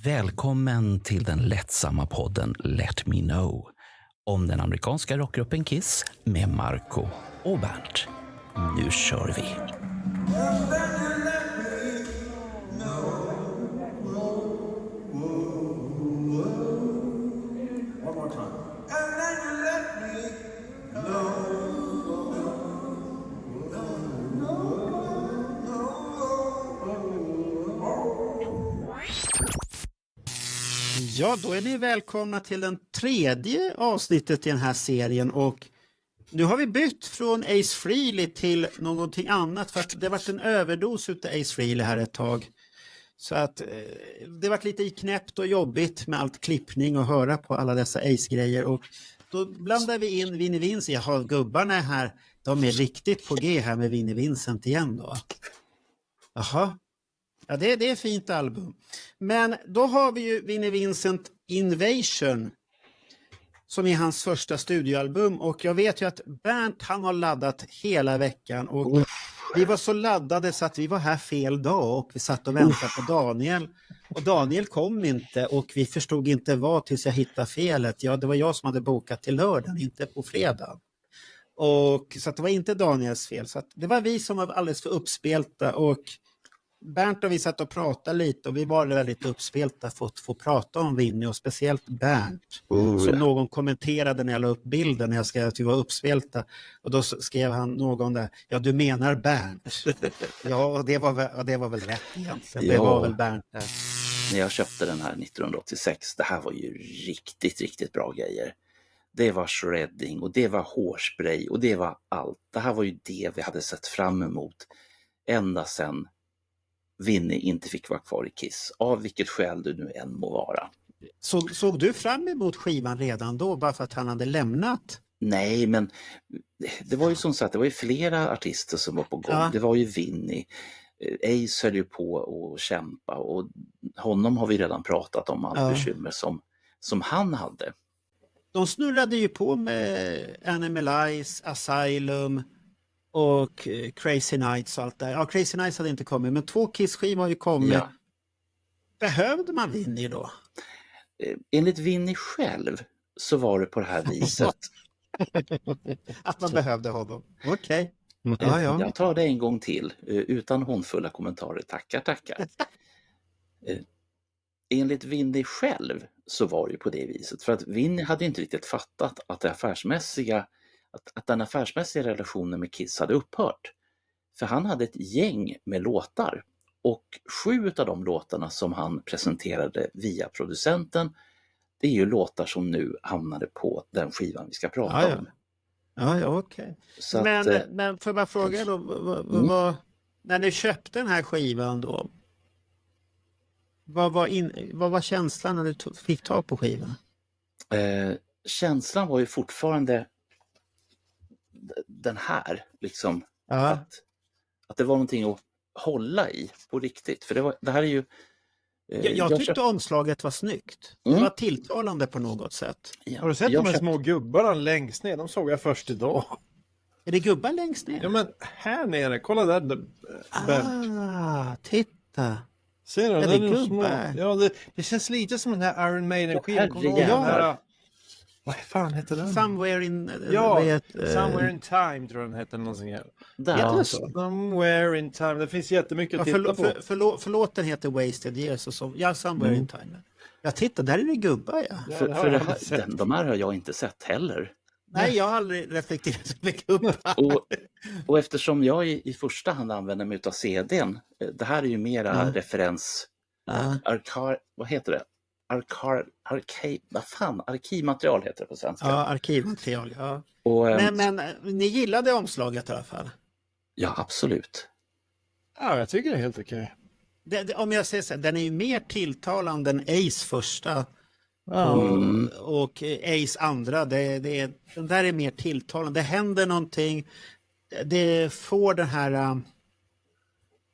Välkommen till den lättsamma podden Let Me Know om den amerikanska rockgruppen Kiss med Marco och Bernt. Nu kör vi! Ja, då är ni välkomna till den tredje avsnittet i den här serien och nu har vi bytt från Ace Frehley till någonting annat för att det har varit en överdos utav Ace Frehley här ett tag. Så att det har varit lite knäppt och jobbigt med allt klippning och höra på alla dessa Ace-grejer och då blandar vi in Vinnie Vincent. Jaha, gubbarna är här, de är riktigt på G här med Vinnie Vincent igen då. Jaha. Ja, det är ett fint album. Men då har vi ju Vinnie Vincent Invasion som är hans första studioalbum. Och jag vet ju att Bernt, han har laddat hela veckan. Och vi var så laddade så att vi var här fel dag och vi satt och väntade på Daniel. Och Daniel kom inte och vi förstod inte vad tills jag hittade felet. Ja, det var jag som hade bokat till lördagen, inte på fredag. Och så att det var inte Daniels fel. Så att det var vi som var alldeles för uppspelta och Bernt och vi satt och pratade lite och vi var väldigt uppspelta för att få prata om Vinnie och speciellt Bernt. Som någon kommenterade när jag la upp bilden när jag skrev att vi var uppspelta och då skrev han någon där, ja du menar Bernt. Ja, det var väl rätt egentligen. Det var väl Bernt där. När jag köpte den här 1986, det här var ju riktigt bra grejer. Det var shredding och det var hårspray och det var allt. Det här var ju det vi hade sett fram emot ända sedan Vinnie inte fick vara kvar i Kiss, av vilket skäl du nu än må vara. Såg du fram emot skivan redan då, bara för att han hade lämnat? Nej, men det var ju som sagt, det var ju flera artister som var på gång. Ja. Det var ju Vinnie. Ace höll ju på att kämpa och honom har vi redan pratat om allt bekymmer som han hade. De snurrade ju på med Animalize, Asylum och Crazy Nights och allt där. Ja, Crazy Nights hade inte kommit, men 2 Kiss-skivor har ju kommit. Ja. Behövde man Vinnie då? Enligt Vinnie själv så var det på det här viset. Att man behövde honom. Okej. Ja. Jag tar det en gång till, utan hånfulla kommentarer. Tackar. Enligt Vinnie själv så var det på det viset. För att Vinnie hade inte riktigt fattat att den affärsmässiga relationen med Kiss hade upphört. För han hade ett gäng med låtar och 7 av de låtarna som han presenterade via producenten, det är ju låtar som nu hamnade på den skivan vi ska prata om. Ja, okej. Men får jag fråga då, när ni köpte den här skivan då, vad var känslan när du fick tag på skivan? Känslan var ju fortfarande den här, liksom, att det var någonting att hålla i på riktigt. För det här är ju... Jag tyckte omslaget var snyggt. Det var tilltalande på något sätt. Ja. Har du sett de här små gubbarna längst ner? De såg jag först idag. Är det gubbar längst ner? Ja, men här nere. Kolla där. Titta. Ser du? Är det gubbar? Ja, det känns lite som den här Iron Maiden-skivan. Vad fan heter den? Somewhere in... Somewhere in Time tror jag den heter. Någonting här. Somewhere in Time. Det finns jättemycket att titta på. Förlåten heter Wasted Years och så. Ja, Somewhere in Time. Jag tittar, där är det gubbar, de här har jag inte sett heller. Nej, jag har aldrig reflekterat med gubbar. Och eftersom jag i första hand använder mig av CD:n, det här är ju mera referens... vad heter det? Arkivmaterial heter det på svenska. Ja, arkivmaterial, ja. Men ni gillade omslaget i alla fall? Ja, absolut. Ja, jag tycker det är helt okej. Om jag säger så här, den är ju mer tilltalande än Ace första och Ace andra. Den där är mer tilltalande. Det händer någonting. Det får den här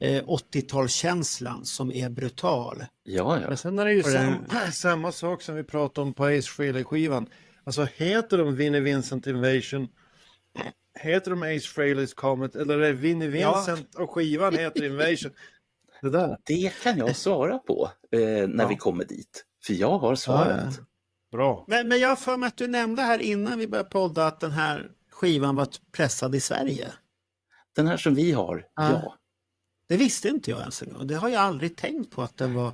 80-talskänslan som är brutal. Ja. Men sen är det ju samma sak som vi pratade om på Ace Frehley-skivan. Alltså heter de Vinnie Vincent Invasion, heter de Ace Frehley's Comet, eller är det Vinnie Vincent och skivan heter Invasion? det där? Det kan jag svara på när vi kommer dit. För jag har svaret. Ja. Bra. Men jag har för mig att du nämnde här innan vi började podda att den här skivan var pressad i Sverige. Den här som vi har, ja. Det visste inte jag ens en gång. Det har jag aldrig tänkt på att den var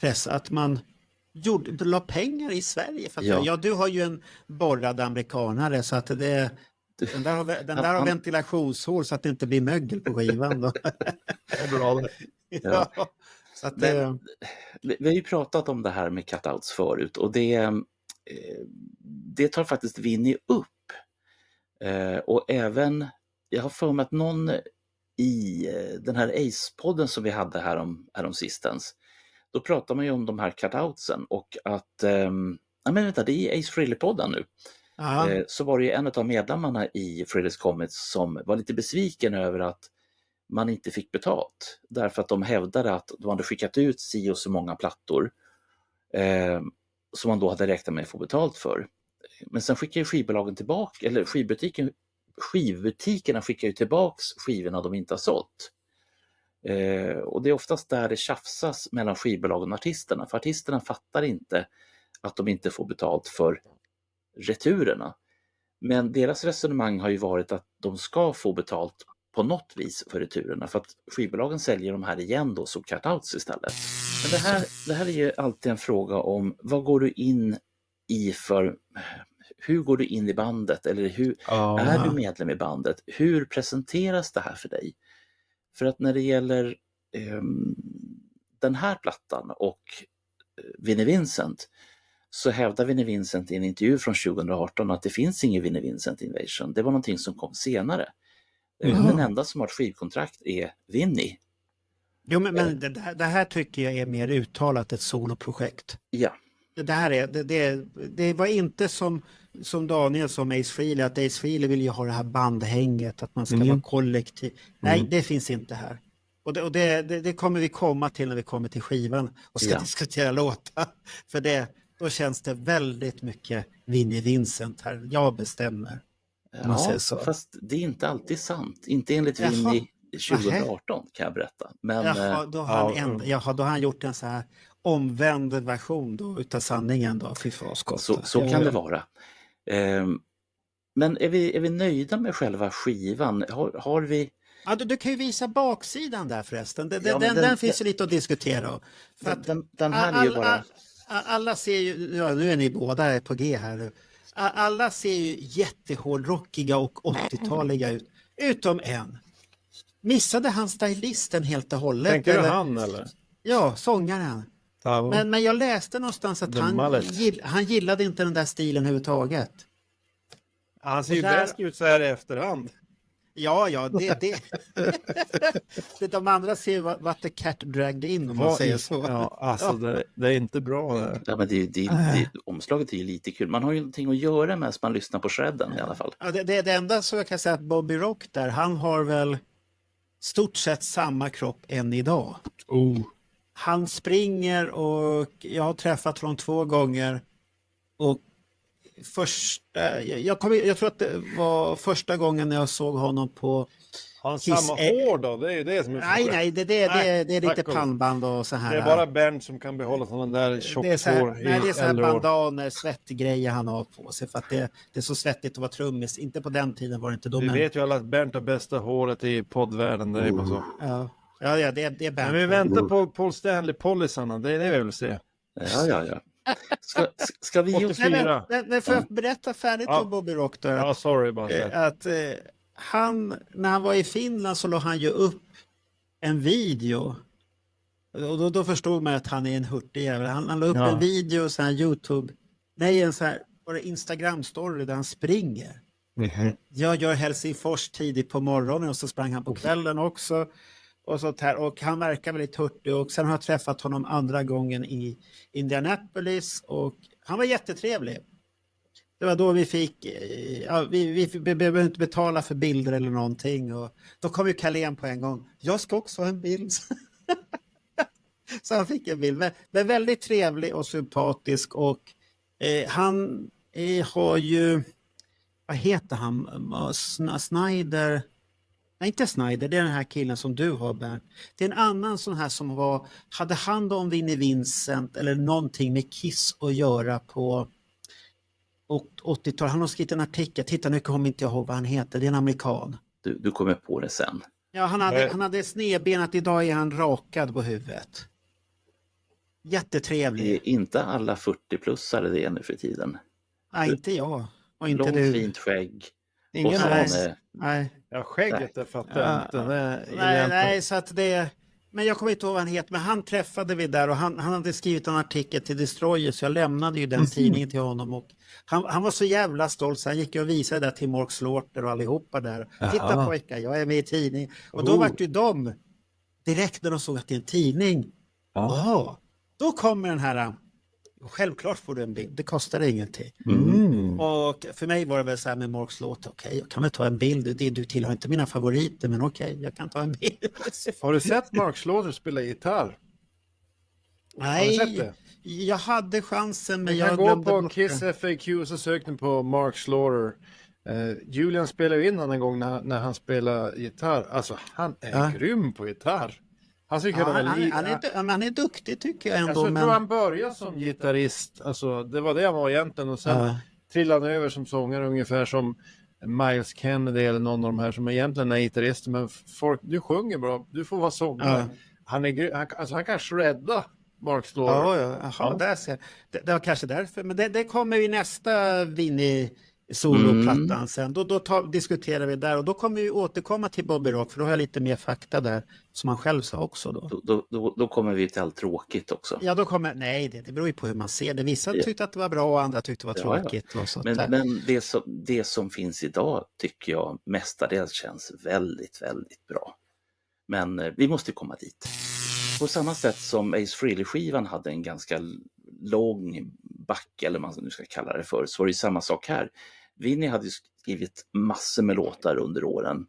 pressad. Att man la pengar i Sverige. För att du har ju en borrad amerikanare så att den där har ventilationshål så att det inte blir mögel på skivan. Då. Det är bra det. Ja. Så att vi har ju pratat om det här med cutouts förut och det tar faktiskt Vinny upp. Och även, jag har för mig att någon i den här Ace-podden som vi hade härom sistens, då pratar man ju om de här cutoutsen och att, men vänta, det är Ace Frehley-podden nu. Så var det ju en av medlemmarna i Frehley's Comets som var lite besviken över att man inte fick betalt. Därför att de hävdade att de hade skickat ut si och så många plattor som man då hade räknat med att få betalt för. Men sen skickar ju skivbolagen tillbaka, eller skivbutikerna skickar ju tillbaks skivorna de inte har sålt. Och det är oftast där det tjafsas mellan skivbolagen och artisterna. För artisterna fattar inte att de inte får betalt för returerna. Men deras resonemang har ju varit att de ska få betalt på något vis för returerna. För att skivbolagen säljer de här igen då som cutouts istället. Men det här är ju alltid en fråga om vad går du in i för... Hur går du in i bandet? Eller är du medlem i bandet? Hur presenteras det här för dig? För att när det gäller den här plattan och Vinnie Vincent så hävdar Vinnie Vincent i en intervju från 2018 att det finns ingen Vinnie Vincent Invasion. Det var någonting som kom senare. Den enda som har ett skivkontrakt är Vinnie. Jo, men det här tycker jag är mer uttalat ett soloprojekt. Ja. Det var inte som Daniel som Ace Frehley, att Ace Frehley vill ju ha det här bandhänget, att man ska vara kollektiv. Nej, det finns inte här. Och det kommer vi komma till när vi kommer till skivan och ska diskutera låtar. För då känns det väldigt mycket Vinnie Vincent här. Jag bestämmer. Ja, fast det är inte alltid sant. Inte enligt Vinnie 2018 kan jag berätta. Men, då har han gjort en så här omvänd version då, utav sanningen då. Så kan det vara. Men är vi nöjda med själva skivan? Har vi... Ja, du kan ju visa baksidan där förresten. Den finns ju lite att diskutera. För att den här är ju bara... Alla ser ju, nu är ni båda på G här nu. Alla ser ju jättehårdrockiga och 80-taliga ut. Utom en. Missade han stylisten helt och hållet? Tänker du han eller? Ja, sångaren. Men jag läste någonstans att han gillade inte den där stilen överhuvudtaget. Han ser ju bäst ut så här i efterhand. Ja, det de andra ser vad the cat dragged in om man säger så. Ja, alltså det är inte bra. Ja, men omslaget är ju lite kul. Man har ju någonting att göra medan man lyssnar på shredden i alla fall. Ja, det enda så jag kan säga att Bobby Rock där, han har väl stort sett samma kropp än idag. Han springer och jag har träffat honom 2 gånger och jag tror att det var första gången jag såg honom på han samma hår då, det är ju det som är Nej, det är lite pannband och så här. Det är bara Bernt som kan behålla sådana där tjockt hår. Det är så här bandaner, svettgrejer han har på sig för att det är så svettigt att vara trummis. Inte på den tiden var det inte då. Vi vet ju alla att Bernt har bästa håret i poddvärlden, det är bara så. Ja, det är Bernt. Men vi väntar på Paul Stanley-polisarna, det är det vi vill se. Ja. Ska vi just... Men för att berätta färdigt om Bobby Rock då. Ja, sorry bara. Att när han var i Finland så låg han ju upp en video. Och då förstod man att han är en hurtig jävel. Han la upp en video, så här YouTube. Nej, en så här Instagram-story där han springer. Jag gör Helsingfors tidigt på morgonen och så sprang han på kvällen också. Och sånt här. Och han verkar väldigt hurtig. Och sen har jag träffat honom andra gången i Indianapolis. Och han var jättetrevlig. Det var då vi fick... vi behövde inte betala för bilder eller någonting. Och då kom ju Carlén på en gång. Jag ska också ha en bild. Så han fick en bild. Men väldigt trevlig och sympatisk. Och han har ju... Vad heter han? Snyder... Nej, inte Snyder, det är den här killen som du har, Bernt. Det är en annan sån här som hade hand om Vinnie Vincent eller någonting med Kiss att göra på 80-talet. Han har skrivit en artikel, titta nu kommer inte jag ihåg vad han heter, det är en amerikan. Du kommer på det sen. Ja, han hade snedbenat, idag är han rakad på huvudet. Jättetrevlig. Är inte alla 40-plussare det nu för tiden? Nej, inte jag. Och inte långt, du. fint skägg. Ingen och nej. Ja, skägget det fattar jag inte. Nej, så att det... Men jag kommer inte ihåg vad han heter, men han träffade vi där och han hade skrivit en artikel till Destroyer, så jag lämnade ju den tidningen till honom. Och han var så jävla stolt så han gick och visade det till Mark Slaughter och allihopa där. Titta pojkar, jag är med i tidning. Och då var ju de, direkt när de såg att det är en tidning, då kommer den här... Självklart får du en bild, det kostar ingenting. Och för mig var det väl så här med Mark Slaughter, okej, jag kan väl ta en bild, du tillhör inte mina favoriter, men okej, jag kan ta en bild. Har du sett Mark Slaughter spela gitarr? Nej, har du sett det? Jag hade chansen, men jag jag går glömde på bort Kiss det. FAQ och så sökte ni på Mark Slaughter. Julian spelade ju in han en gång när han spelade gitarr. Alltså, han är grym på gitarr. Han är duktig tycker jag ändå. Jag tror han började som gitarrist. Alltså, det var det han var egentligen. Och sen trillade han över som sångare ungefär som Miles Kennedy eller någon av de här som egentligen är gitarrister. Men du sjunger bra, du får vara sångare. Han kan shredda Mark Slaughter. Där ser jag. Det var kanske därför. Men det kommer i nästa Vinnie soloplattan sen. Då diskuterar vi där och då kommer vi återkomma till Bobby Rock, för då har jag lite mer fakta där som han själv sa också Då kommer vi till allt tråkigt också. Ja, det beror ju på hur man ser det. Vissa tyckte att det var bra och andra tyckte det var tråkigt. Och så men det som finns idag tycker jag mestadels känns väldigt, väldigt bra. Men vi måste komma dit. På samma sätt som Ace Frehley-skivan hade en ganska lång backe, eller vad man nu ska kalla det för, så var det samma sak här. Vinnie hade skrivit massor med låtar under åren.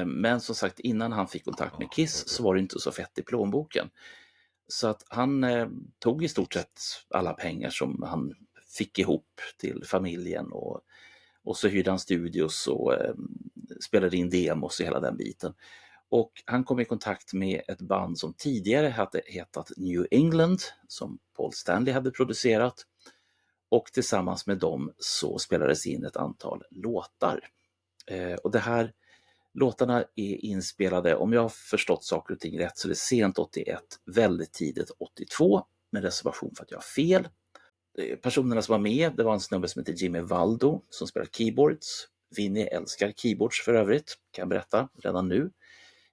Men som sagt, innan han fick kontakt med Kiss så var det inte så fett i plånboken. Så att han tog i stort sett alla pengar som han fick ihop till familjen och så hyrde han studios och spelade in demos och hela den biten. Och han kom i kontakt med ett band som tidigare hade hetat New England, som Paul Stanley hade producerat. Och tillsammans med dem så spelades in ett antal låtar. Och det här låtarna är inspelade, om jag har förstått saker och ting rätt, så det är sent 81, väldigt tidigt 82, med reservation för att jag har fel. Personerna som var med, det var en snubbe som heter Jimmy Valdo som spelar keyboards. Vinnie älskar keyboards för övrigt, kan jag berätta redan nu.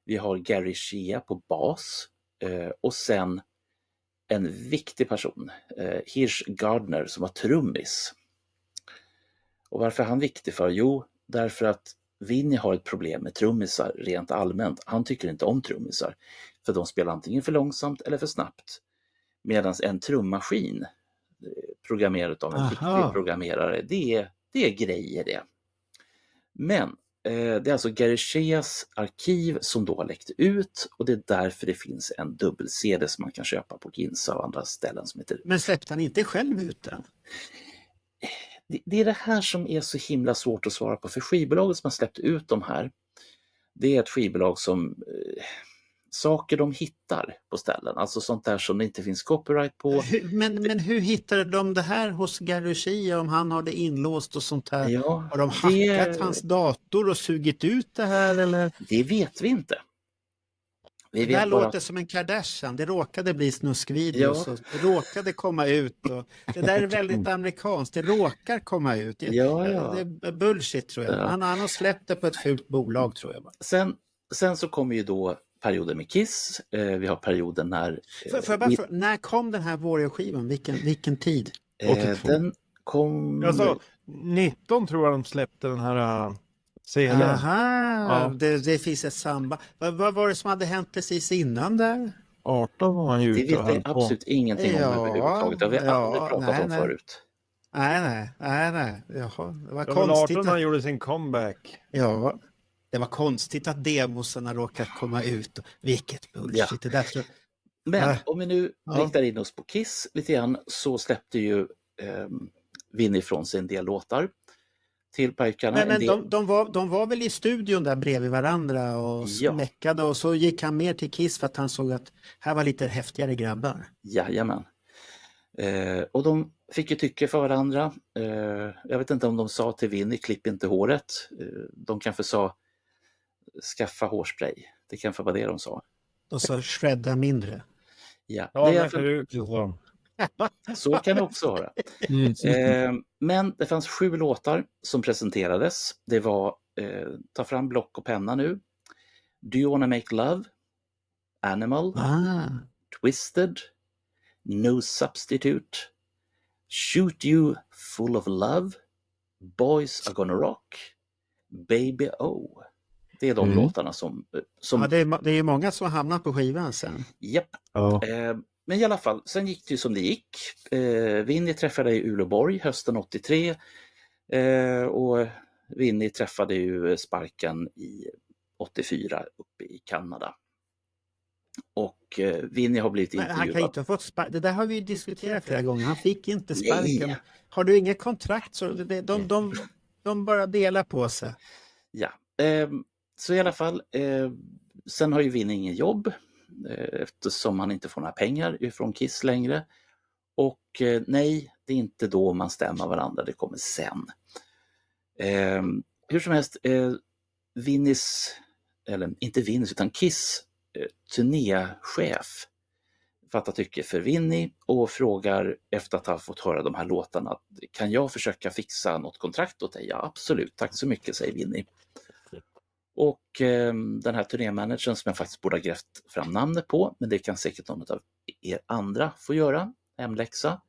Vi har Gary Shea på bas och sen en viktig person, Hirsch Gardner, som var trummis. Och varför är han viktig för? Jo, därför att Vinnie har ett problem med trummisar rent allmänt. Han tycker inte om trummisar, för de spelar antingen för långsamt eller för snabbt. Medan en trummaskin programmerad av en riktig programmerare, det är grejer det. Men det är alltså Gary Sheas arkiv som då har läckt ut, och det är därför det finns en dubbel-CD som man kan köpa på Ginsa och andra ställen som heter... Men släppte han inte själv ut den? Det är det här som är så himla svårt att svara på, för skivbolaget som har släppt ut de här, det är ett skivbolag som saker de hittar på ställen, alltså sånt där som det inte finns copyright på. Men hur hittar de det här hos Gary Shea om han har det inlåst och sånt här? Ja, har de hackat hans dator och sugit ut det här eller? Det vet vi inte. Det här låter som en Kardashian, det råkade bli snuskvideos, det råkade komma ut. Och det där är väldigt amerikanskt, det råkar komma ut. Det är bullshit tror jag. Ja. Han har släppt det på ett fult bolag tror jag. Sen så kommer ju då perioden med Kiss, vi har perioden när... när kom den här Warrior-skivan? Vilken tid? Den kom... Alltså, 19 tror jag de släppte den här... Aha, det finns ett samband. Vad var det som hade hänt precis innan där? 18 var han ju ute. Det vet jag absolut ingenting om överhuvudtaget. Det har vi aldrig pratat om förut. Nej. Jaha, det var konstigt. 18 han gjorde sin comeback. Ja, det var konstigt att demosarna råkade komma ut. Vilket bullshit. Ja. Men om vi nu riktar in oss på Kiss lite grann, så släppte ju Vinnie ifrån sig en del låtar. till pojkarna. Men de var väl i studion där bredvid varandra och smäckade och så gick han mer till Kiss för att han såg att här var lite häftigare grabbar. Jajamän. Och de fick ju tycke för varandra. Jag vet inte om de sa till Vinny, klipp inte håret. De kanske sa, skaffa hårspray. Det kanske var det de sa. De sa, shredda mindre. Ja, Ja, det är så kan det också vara. Men det fanns 7 låtar som presenterades. Det var ta fram block och penna nu. Do you wanna make love? Animal. Twisted. No substitute. Shoot you full of love. Boys are gonna rock. Baby oh. Det är de låtarna som... Ja, det är ju många som har hamnat på skivan sen. Japp. Ja. Men i alla fall, sen gick det ju som det gick. Vinny träffade i Uleåborg hösten 83. Och Vinny träffade ju Sparken i 84 uppe i Kanada. Och Vinny har blivit intervjuad. Han kan inte ha fått sparken. Det där har vi diskuterat flera gånger. Han fick inte sparken. Nej. Har du inget kontrakt så de bara delar på sig. Ja, så i alla fall. Sen har ju Vinny ingen jobb. Eftersom han inte får några pengar från Kiss längre. Och nej, det är inte då man stämmer varandra. Det kommer sen. Hur som helst, Vinnys, eller inte Vinnys utan Kiss turnéchef fattar tycke för Vinny och frågar efter att ha fått höra de här låtarna, kan jag försöka fixa något kontrakt åt dig? Ja, absolut, tack så mycket, säger Vinny. Och den här turnémanagern som jag faktiskt borde ha grävt fram namnet på, men det kan säkert någon av er andra få göra, hemläxa.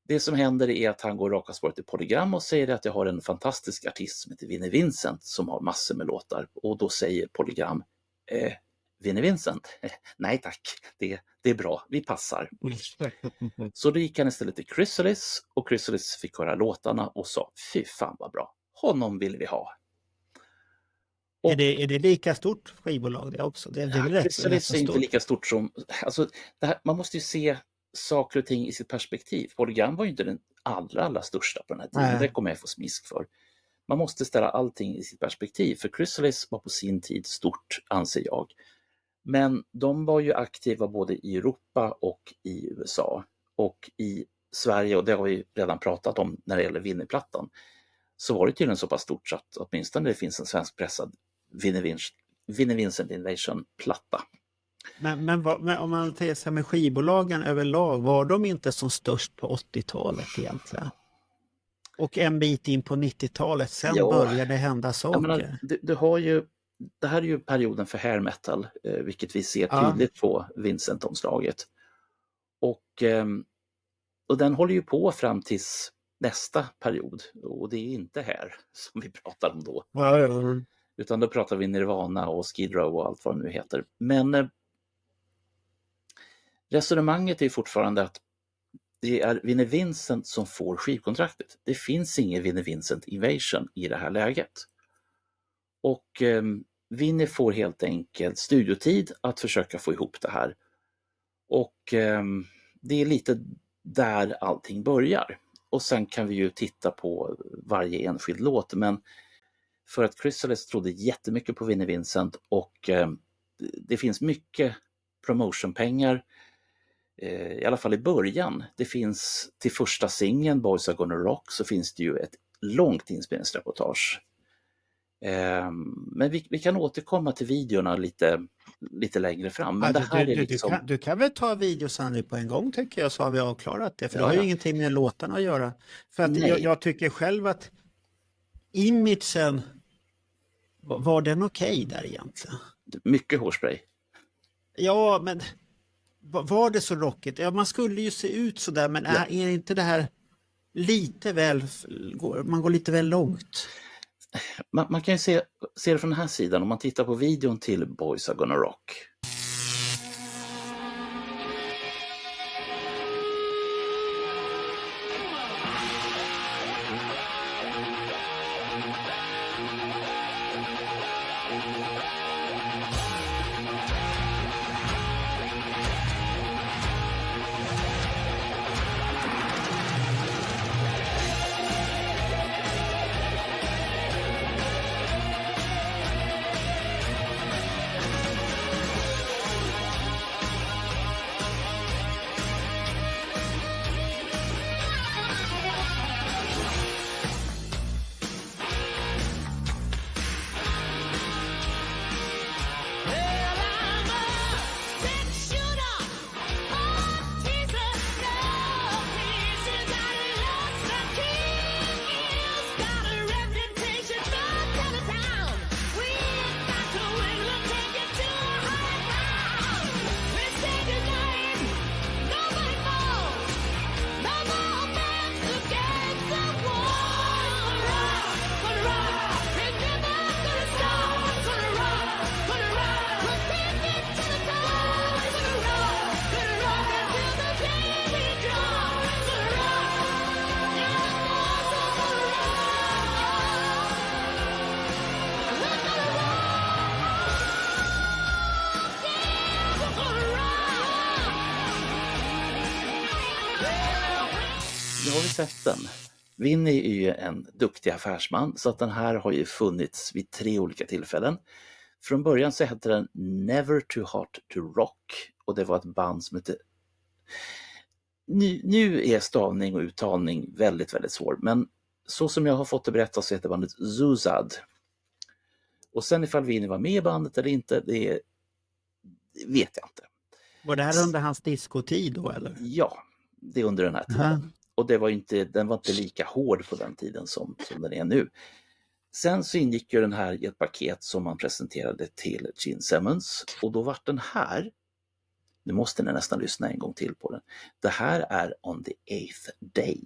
Det som händer är att han går raka spåret till Polygram och säger att jag har en fantastisk artist som heter Vinnie Vincent som har massor med låtar. Och då säger Polygram, Vinnie Vincent? Nej tack, det är bra, vi passar. Så då gick han istället till Chrysalis och Chrysalis fick höra låtarna och sa, fy fan vad bra, honom vill vi ha. Och, är det lika stort skivbolag det också? Det är väl rätt, Chrysalis är inte lika stort som, alltså, det här, man måste ju se saker och ting i sitt perspektiv. Polygram var ju inte den allra största på den här tiden. Nej. Det kommer jag få smisk för. Man måste ställa allting i sitt perspektiv. För Chrysalis var på sin tid stort, anser jag. Men de var ju aktiva både i Europa och i USA. Och i Sverige, och det har vi redan pratat om när det gäller Vinnie-plattan, så var det tydligen så pass stort så att åtminstone det finns en svensk pressad Vinnie Vincent Invasion-platta. Men om man tänker sig med skivbolagen överlag, var de inte som störst på 80-talet egentligen? Och en bit in på 90-talet, sen började det hända saker. Menar, du har ju, det här är ju perioden för hair metal, vilket vi ser tydligt på Vincent-omslaget. Och den håller ju på fram tills nästa period, och det är inte här som vi pratar om då. Utan då pratar vi Nirvana och Skid Row och allt vad det nu heter. Men resonemanget är fortfarande att det är Vinnie Vincent som får skivkontraktet. Det finns ingen Vinnie Vincent Invasion i det här läget. Och Vinnie får helt enkelt studiotid att försöka få ihop det här. Och det är lite där allting börjar. Och sen kan vi ju titta på varje enskild låt, men för att Chrysalis trodde jättemycket på Vinnie Vincent och det finns mycket promotionpengar, i alla fall i början. Det finns till första singeln Boys Are Gonna Rock, så finns det ju ett långt inspelningsreportage. Men vi kan återkomma till videorna lite längre fram. Men det här är liksom... du kan väl ta videosanning på en gång, tycker jag, så har vi avklarat det. För det har ju ingenting med låtarna att göra. För att jag tycker själv att imagen, var den okej där egentligen? Mycket hårspray. Ja, men var det så rockigt? Ja, man skulle ju se ut så där, men är inte det här lite väl, man går lite väl långt? Man kan ju se det från den här sidan om man tittar på videon till Boys Are Gonna Rock. Nu har vi sett den. Vinnie är ju en duktig affärsman, så att den här har ju funnits vid 3 olika tillfällen. Från början så hette den Never Too Hot to Rock, och det var ett band som hette... Nu är stavning och uttalning väldigt, väldigt svår, men så som jag har fått det berättat så heter bandet Zuzad. Och sen ifall Vinnie var med i bandet eller inte, det vet jag inte. Var det här under hans diskotid då eller? Ja, det är under den här tiden. Och den var inte lika hård på den tiden som den är nu. Sen så ingick ju den här i ett paket som man presenterade till Gene Simmons. Och då var den här, nu måste ni nästan lyssna en gång till på den. Det här är On the 8th Day.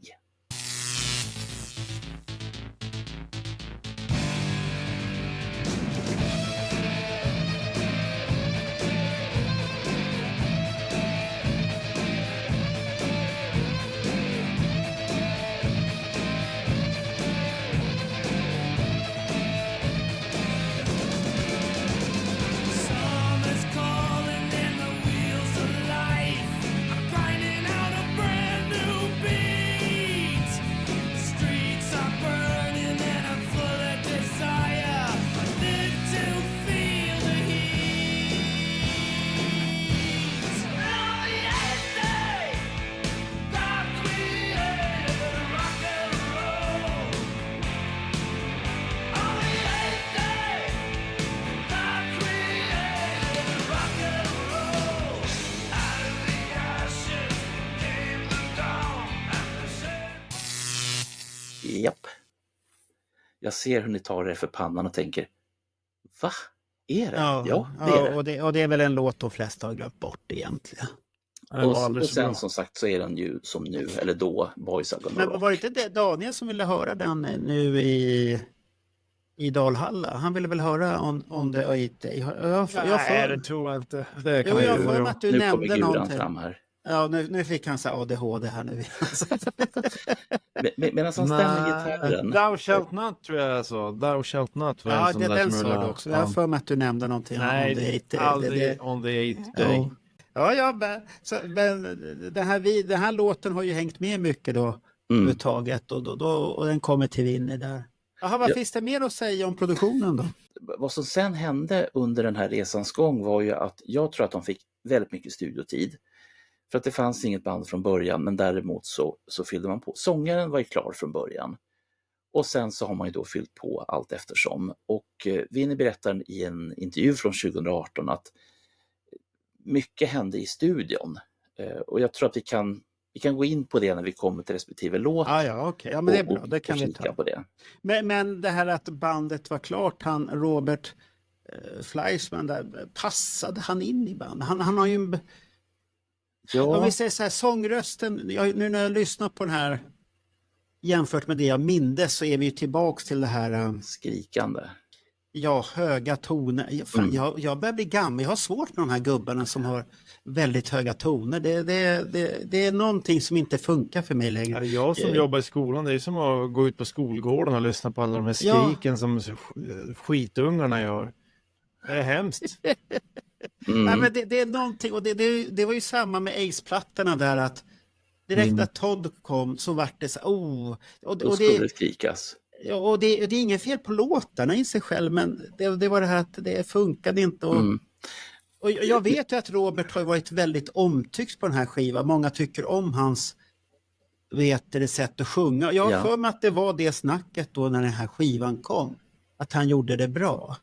Japp. Jag ser hur ni tar er för pannan och tänker, va? Är det? Ja, det är det. Och det är väl en låt de flesta har glömt bort egentligen. Och sen som sagt så är den ju som nu, eller då, Boys Are Gonna Rock. Men var det inte Daniel som ville höra den nu i Dalhalla? Han ville väl höra om det och inte. Nej, det tror jag inte. Det kan jag får att du nu nämnde kommer någonting. Guran fram här. Ja, nu fick han så ADHD här nu. Medan han stämmer gitarren. Thou shalt not tror jag så. Thou shalt not. Ja, det är den sa du också. Jag har för mig att du nämnde någonting om det. Aldrig on the 8th day. Ja, men den här låten har ju hängt med mycket då överhuvudtaget och den kommer till Vinnie där. Jaha, vad finns det mer att säga om produktionen då? Vad som sen hände under den här resans gång var ju att jag tror att de fick väldigt mycket studiotid. För att det fanns inget band från början, men däremot så fyllde man på. Sångaren var ju klar från början. Och sen så har man ju då fyllt på allt eftersom. Och Vinnie berättar i en intervju från 2018 att mycket hände i studion. Och jag tror att vi kan gå in på det när vi kommer till respektive låt. Ja, okej. Ja, men det är bra. Det kan vi ta. På det. Men det här att bandet var klart, Robert Fleischman där, passade han in i bandet? Han har ju om vi säger så här, sångrösten, nu när jag lyssnar på den här jämfört med det jag mindes så är vi ju tillbaks till det här skrikande. Ja, höga toner. Jag börjar bli gammal. Jag har svårt med de här gubbarna som har väldigt höga toner. Det är någonting som inte funkar för mig längre. Jag som jobbar i skolan, det är som att gå ut på skolgården och lyssna på alla de här skriken som skitungarna gör. Det är hemskt. Ja, men det är någonting, och det var ju samma med Ace-plattorna där, att direkt när Todd kom så vart det så då skulle det skrikas. Ja, och det är inget fel på låtarna i sig själv, men det var det här att det funkade inte. Och jag vet ju att Robert har varit väldigt omtyckt på den här skivan. Många tycker om hans sätt att sjunga. Jag har för mig att det var det snacket då när den här skivan kom. Att han gjorde det bra.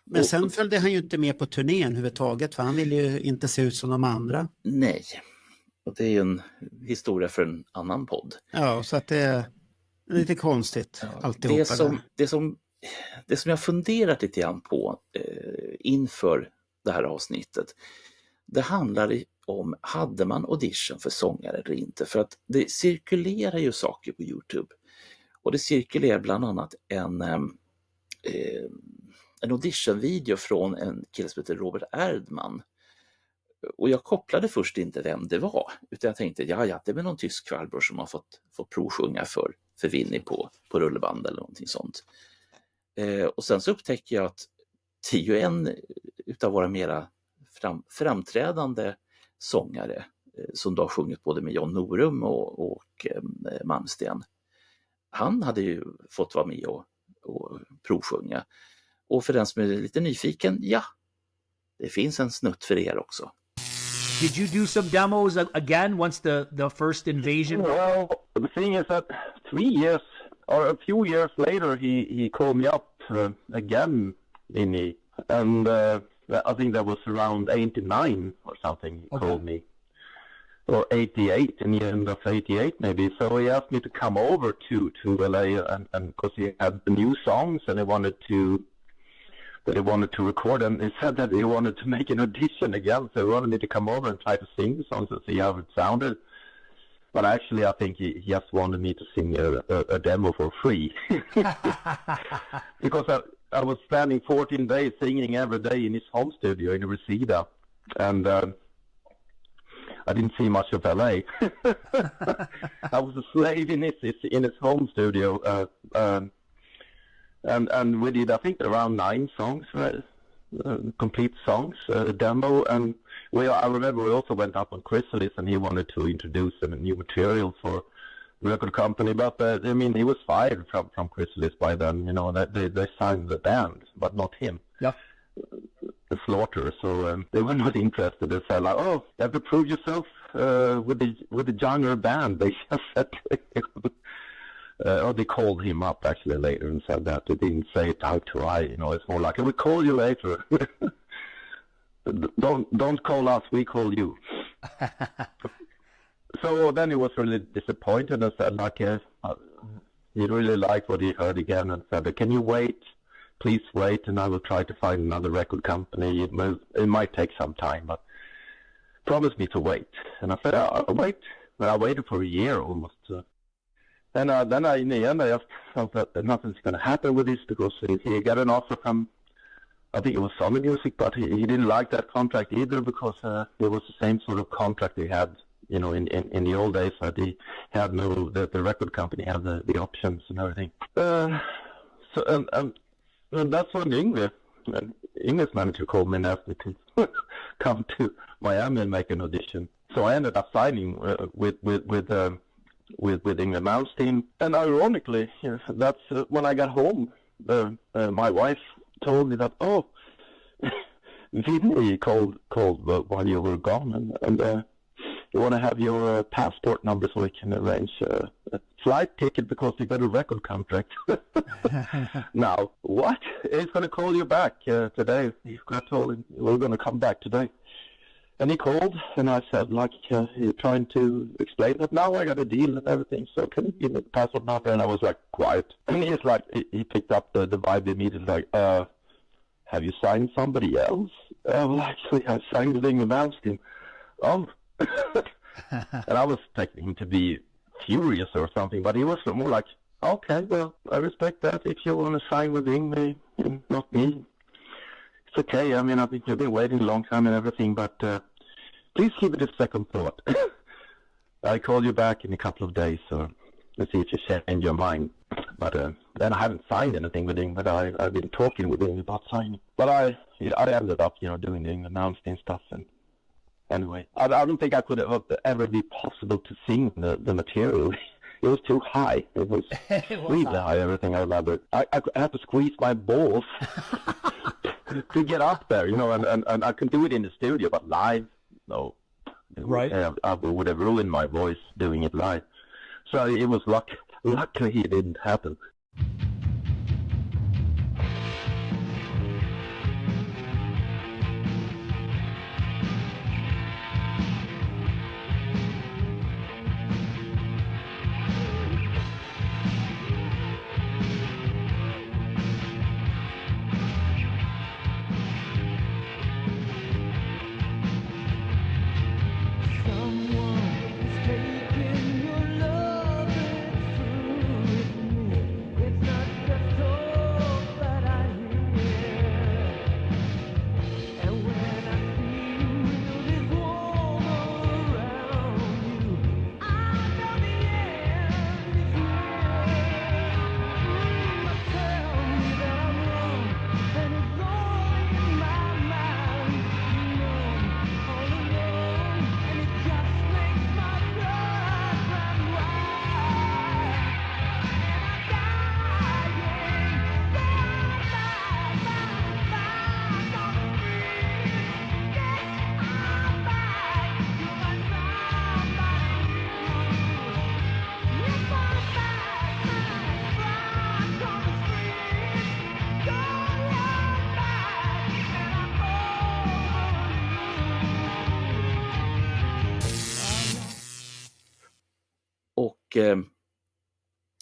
Men sen följde han ju inte med på turnén överhuvudtaget, för han ville ju inte se ut som de andra. Nej, och det är ju en historia för en annan podd. Ja, så att det är lite konstigt alltihopa. Det som jag funderat lite grann på inför det här avsnittet, det handlar om, hade man audition för sångare eller inte? För att det cirkulerar ju saker på YouTube. Och det cirkulerar bland annat en auditionvideo från en kille som heter Robert Erdman. Och jag kopplade först inte vem det var, utan jag tänkte, ja, det är någon tysk farbror som har fått provsjunga för Vinnie på rulleband eller någonting sånt. Och sen så upptäcker jag att det är ju en utav våra mera framträdande sångare, som då har sjungit både med John Norum och Malmsten. Han hade ju fått vara med och provsjunga. Och för den som är lite nyfiken, ja, det finns en snutt för er också. Did you do some demos again once the first invasion? Well, the thing is that 3 years or a few years later, he called me up again, Linny, and I think that was around 89 or something. He called me, or 88, in the end of 88 maybe. So he asked me to come over to LA, and because he had the new songs and he wanted to record, and he said that he wanted to make an audition again, so he wanted me to come over and try to sing the songs and see how it sounded. But actually, I think he just wanted me to sing a demo for free. Because I was spending 14 days singing every day in his home studio in Reseda, and I didn't see much of LA. I was a slave in his home studio, and we did, I think, around 9 songs, right? Complete songs, demo, and I remember we also went up on Chrysalis, and he wanted to introduce some new material for the record company, but I mean, he was fired from Chrysalis by then. You know, that they signed the band, but not him. Yeah. The Slaughter. So they were not interested. They said like, "Oh, you have to prove yourself with the younger band." They just said. Or they called him up actually later and said that. They didn't say it out to eye, you know. It's more like, "We'll call you later." Don't call us, we call you. So then he was really disappointed and said, like, he really liked what he heard again, and said, "Can you wait? Please wait, and I will try to find another record company. It might take some time, but promise me to wait." And I said, "I'll wait." But I waited for a year almost. And then in the end, I just felt that nothing's going to happen with this, because he got an offer from, I think it was Sony Music, but he didn't like that contract either, because it was the same sort of contract he had, you know, in the old days. That he had the record company had the options and everything. So and that's when Ingrid's manager called me and asked me to come to Miami and make an audition. So I ended up signing with Ingrid Malmsteen, and ironically, that's when I got home. My wife told me that, "Oh, Vinny called while you were gone, and you want to have your passport number so we can arrange a flight ticket because you got a record contract." Now, what? He's going to call you back today. I told him we're going to come back today. And he called, and I said, like, he's trying to explain that now I got a deal and everything, so can you give me the passport number? And I was like, quiet. And he's like, he picked up the vibe immediately, like, have you signed somebody else? Well, actually, I signed Ingrid Malmsteen. Oh. And I was expecting him to be furious or something, but he was more like, "Okay, well, I respect that. If you want to sign with Ingrid, not me. It's okay. I mean, I think you've been waiting a long time and everything, but please give it a second thought. I'll call you back in a couple of days, so let's see if you change your mind." But then I haven't signed anything with him, but I've been talking with him about signing. But I ended up, you know, doing the announcing stuff. And anyway, I don't think I could have ever be possible to sing the material. It was too high. It was really high, everything I remember. I had to squeeze my balls to get up there, you know, and I can do it in the studio, but live, no. Right. I would have ruined my voice doing it live. So it was luckily it didn't happen. Someone's taking your love and through with me. It's not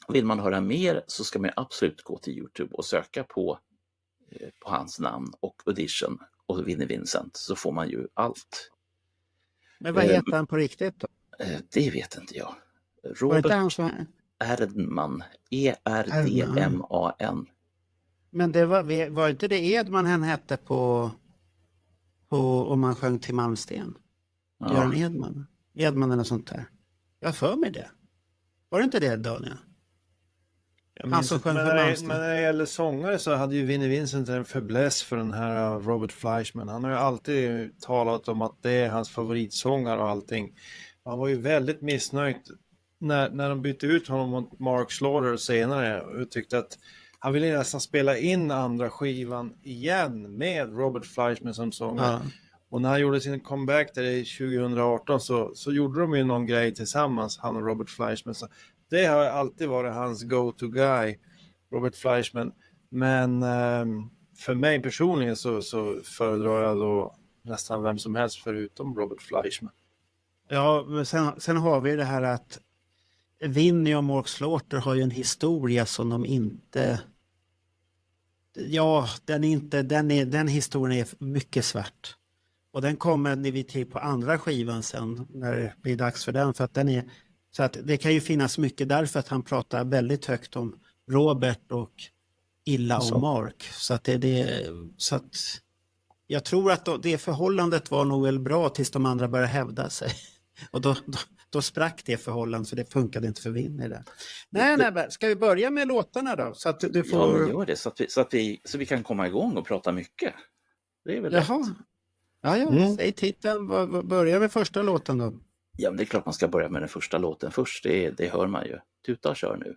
vill man höra mer så ska man absolut gå till YouTube och söka på hans namn och audition och Vinnie Vincent, så får man ju allt. Men vad heter han på riktigt då? Det vet inte jag. Var det inte Robert han som... Erdman. Erdman. Men det var inte det Edman han hette på om man sjöng till Malmsten? Ja. Göran Edman. Edman eller sånt där. Jag har för mig det. Var det inte det, Daniel? Han som sjöng men för Malmsten. när det gäller sångare så hade ju Vinnie Vincent en fäbless för den här Robert Fleischman. Han har ju alltid talat om att det är hans favoritsångare och allting. Han var ju väldigt missnöjd när de bytte ut honom mot Mark Slaughter senare och tyckte att han ville nästan spela in andra skivan igen med Robert Fleischman som sångare. Ja. Och när han gjorde sin comeback där i 2018 så gjorde de ju någon grej tillsammans, han och Robert Fleischman. Så det har alltid varit hans go-to guy, Robert Fleischman. Men för mig personligen så föredrar jag då nästan vem som helst förutom Robert Fleischman. Ja, men sen har vi det här att Vinnie och Mark Slaughter har ju en historia som de inte... Ja, den historien är mycket svart. Och den kommer vi till på andra skivan sen när det blir dags för den. För att den är, så att det kan ju finnas mycket därför att han pratar väldigt högt om Robert och illa om Mark. Så att så att jag tror att det förhållandet var nog väl bra tills de andra började hävda sig. Och då sprack det förhållandet, för det funkade inte för Vinnie där. Nej, ska vi börja med låtarna då? Så att du får... Ja, men gör det så vi kan komma igång och prata mycket. Det är väl rätt. Jaha. Ja, säg titeln. Börja med första låten då. Ja, men det är klart man ska börja med den första låten först. Det hör man ju. Tuta och kör nu.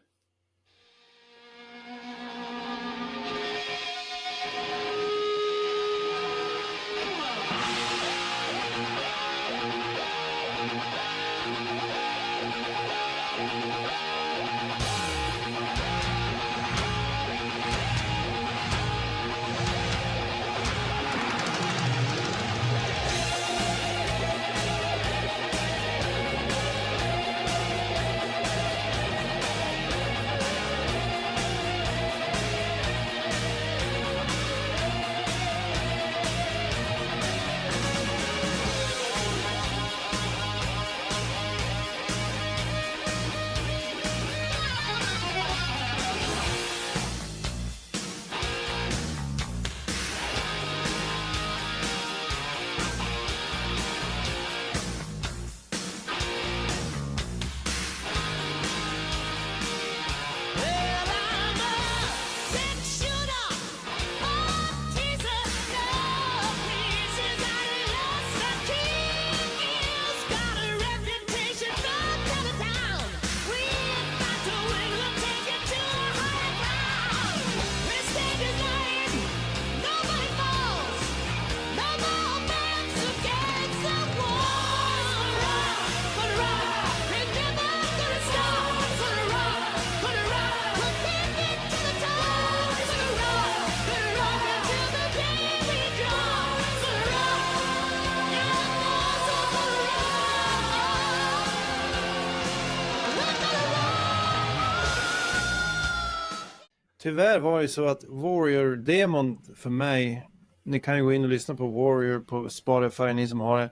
Tyvärr var det så att Warrior-demon för mig, ni kan ju gå in och lyssna på Warrior på Spotify, ni som har det.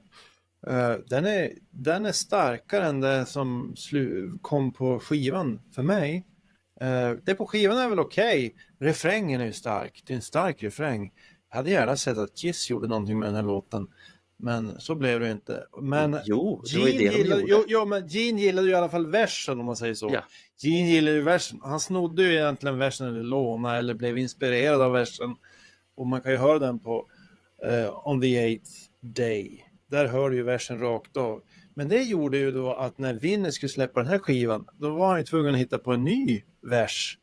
Den är starkare än det som kom på skivan för mig. Det på skivan är väl okej. Refrängen är ju stark. Det är en stark refräng. Jag hade gärna sett att Kiss gjorde någonting med den här låten. Men så blev det inte. Men Jo, det var ju det de gjorde. men Gene gillade ju i alla fall versen, om man säger så. Ja. Gene gillade ju versen. Han snodde ju egentligen versen eller låna eller blev inspirerad av versen. Och man kan ju höra den på On the Eighth Day. Där hör du ju versen rakt av. Men det gjorde ju då att när Vinnie skulle släppa den här skivan, då var han ju tvungen att hitta på en ny vers.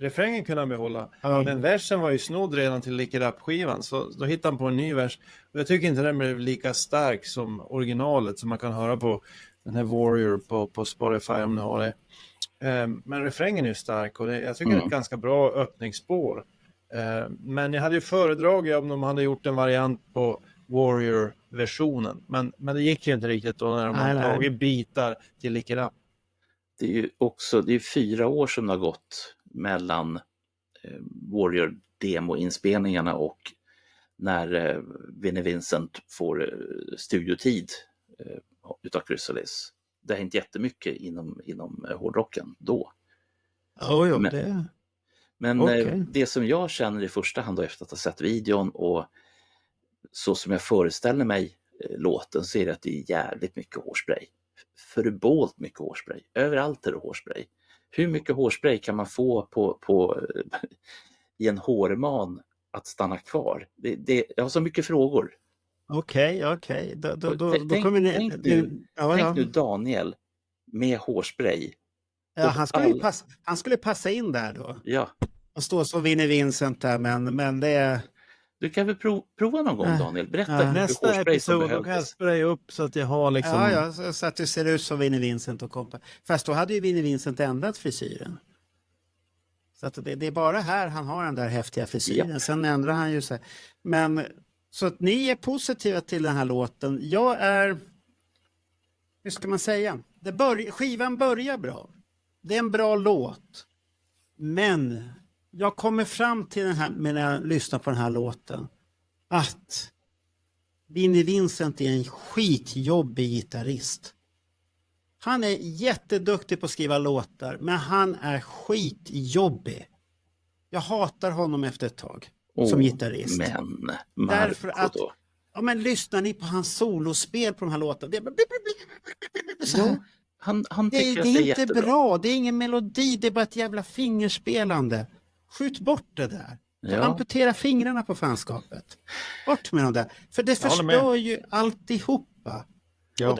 Refrängen kunde han behålla. Men versen var ju snodd redan till Lick It Up-skivan. Så då hittade han på en ny vers. Och jag tycker inte den blev lika stark som originalet som man kan höra på den här Warrior på Spotify om ni har det. Men refrängen är ju stark och jag tycker det är ett ganska bra öppningsspår. Men jag hade ju föredragit om de hade gjort en variant på Warrior-versionen. Men det gick ju inte riktigt då när de hade tagit bitar till Lick It Up. det är ju också, det är 4 år som det har gått mellan Warrior-demo-inspelningarna och när Vinnie Vincent får studiotid utav Chrysalis. Det har hänt jättemycket inom hårdrocken då. Oh, Men okay. Det som jag känner i första hand då, efter att ha sett videon och så som jag föreställer mig låten, så är det att det är jävligt mycket hårspray. Förbålt mycket hårspray. Överallt är det hårspray. Hur mycket hårspray kan man få på i en hårman att stanna kvar? Jag har så mycket frågor. Okej. Tänk nu Daniel med hårspray. Ja, han skulle passa in där då. Ja. Och stå som Vinnie Vincent där, men det... Du kan väl prova någon gång, Daniel. Berätta nästa episod, då kan jag spraya upp så att jag har liksom... Ja, så att du ser ut som Vinnie Vincent och kompa. Fast då hade ju Vinnie Vincent ändrat frisyren. Så att det är bara här han har den där häftiga frisyren. Ja. Sen ändrar han ju sig. Men så att ni är positiva till den här låten. Jag är... Hur ska man säga? Skivan börjar bra. Det är en bra låt. Men jag kommer fram till den här, när jag lyssnar på den här låten, att Vinnie Vincent är en skitjobbig gitarrist. Han är jätteduktig på att skriva låtar, men han är skitjobbig. Jag hatar honom efter ett tag som gitarrist. Men därför att men lyssnar ni på hans solospel på de här låtarna? Han det är inte jättebra. bra, det är ingen melodi, det är bara ett jävla fingerspelande. Skjut bort det där. Amputera fingrarna på fanskapet. Bort med dem där. För det förstör ju alltihopa. Ja.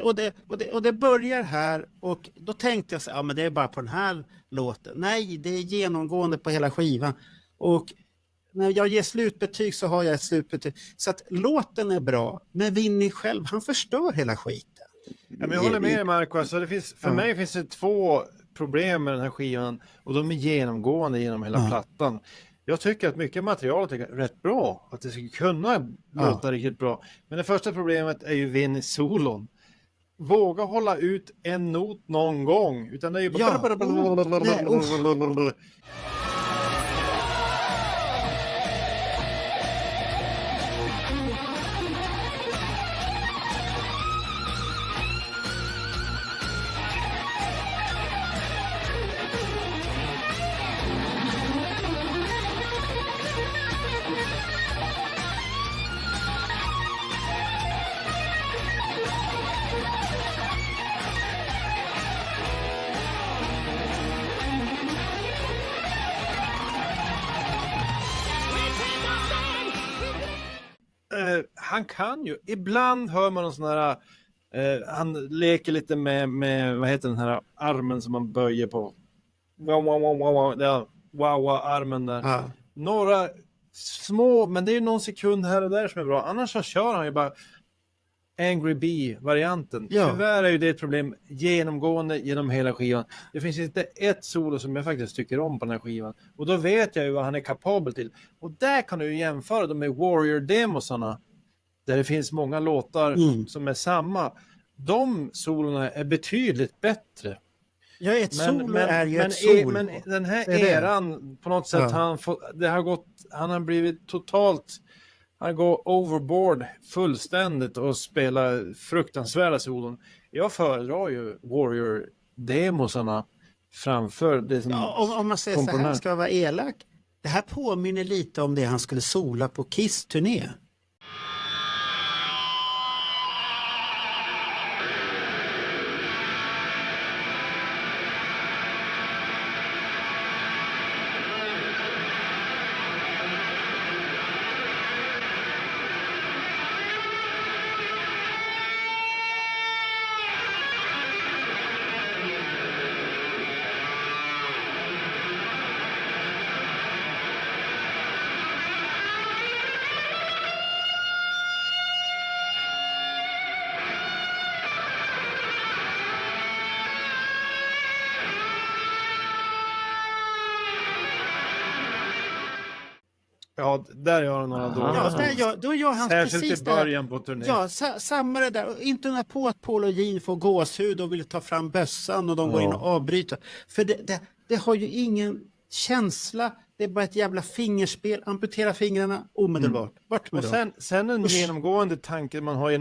Och det börjar här, och då tänkte jag så men det är bara på den här låten. Nej, det är genomgående på hela skivan. Och när jag ger slutbetyg så har jag ett slutbetyg. Så att låten är bra, men Vinnie själv, han förstör hela skiten. Ja, men jag håller med dig, Marco. Alltså, för mig finns det 2 problem med den här skivan, och de är genomgående genom hela plattan. Jag tycker att mycket materialet är rätt bra, att det ska kunna låta riktigt bra. Men det första problemet är ju Vinnie solon. Våga hålla ut en not någon gång, utan det är ju bara... Han kan ju, ibland hör man någon sån här, han leker lite med vad heter den här armen som man böjer på, armen där. Några små, men det är någon sekund här och där som är bra, annars så kör han ju bara Angry Bee-varianten. Tyvärr är ju det ett problem genomgående genom hela skivan. Det finns inte ett solo som jag faktiskt tycker om på den här skivan. Och då vet jag ju vad han är kapabel till. Och där kan du ju jämföra dem med Warrior-demosarna. Där det finns många låtar som är samma. De solorna är betydligt bättre. Ja, ett solo är ju ett solo. Men den här eran på något sätt, han har blivit totalt... Han går overboard fullständigt och spelar fruktansvärda solon. Jag föredrar ju Warrior-demosarna framför det som... Om man säger så här, ska jag vara elak. Det här påminner lite om det han skulle sola på Kiss-turné. Ja, där gör han några dåliga. Ja, då gör han särskilt precis i början på turnén. Ja, samma det där. Och inte undra på att Paul och Gene får gåshud och vill ta fram bössan och de går in och avbryter. För det har ju ingen känsla. Det är bara ett jävla fingerspel. Amputera fingrarna omedelbart. Bort med Och dem. sen en genomgående tanke man har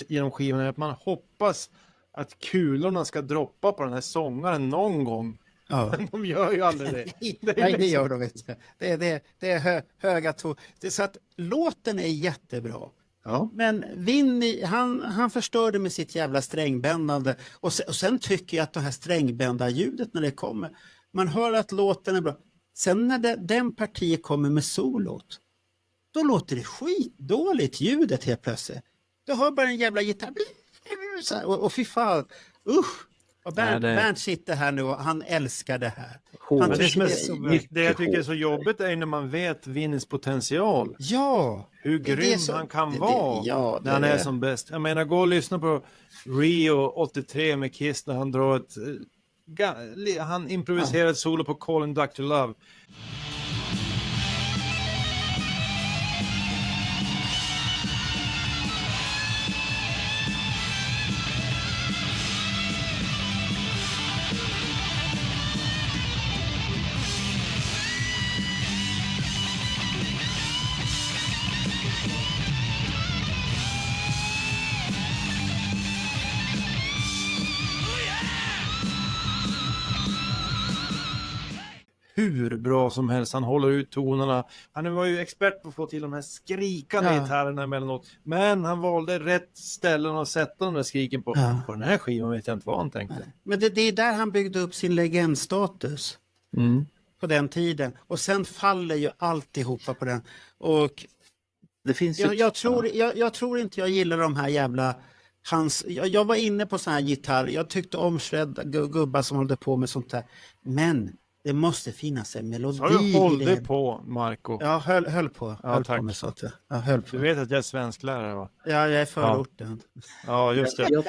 genom skivan är att man hoppas att kulorna ska droppa på den här sångaren någon gång. Ja. Men de gör ju aldrig det. Nej, det gör de inte. Det är höga ton. Det är så att låten är jättebra. Ja. Men Vinnie, han förstörde med sitt jävla strängbändande. Och sen tycker jag att det här strängbändarljudet när det kommer. Man hör att låten är bra. Sen när den partiet kommer med solot. Då låter det skitdåligt ljudet helt plötsligt. Du hör bara en jävla gitarr. Och fy fan. Usch. Och Bernt sitter här nu och han älskar det här. Men det jag tycker är så jobbigt är när man vet Vinnies potential. Ja. Hur grym han kan vara när han är som bäst. Jag menar, gå och lyssna på Rio 83 med Kiss när han drar han improviserar ett solo på Calling Dr. Love. Hur bra som helst, han håller ut tonerna. Han var ju expert på att få till de här skrikande gitarrerna emellanåt. Men han valde rätt ställen att sätta de där skriken på. På den här skivan vet jag inte vad han tänkte. Men det är där han byggde upp sin legendstatus. På den tiden. Och sen faller ju alltihopa på den. Och det finns jag tror inte jag gillar de här jävla... Jag var inne på sån här gitarr. Jag tyckte om gubbar som hållde på med sånt där. Men... det måste finnas en melodi. Så du hållde på, Marco? Ja, höll på. Höll på med sånt. Ja, höll på. Du vet att jag är svensklärare, va? Ja, jag är förorten. Ja, just det. Jag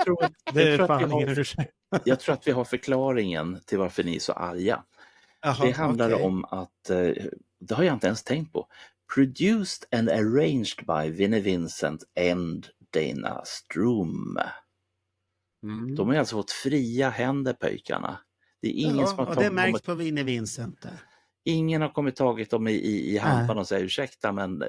tror att vi har förklaringen till varför ni är så arga. Aha, det handlar om att, det har jag inte ens tänkt på. Produced and arranged by Vinnie Vincent and Dana Strum. De har alltså fått fria händer, pojkarna. Det är ingen som har och det märks på Vinnie Vincent där. Ingen har kommit tagit dem i hampan och säger ursäkta, men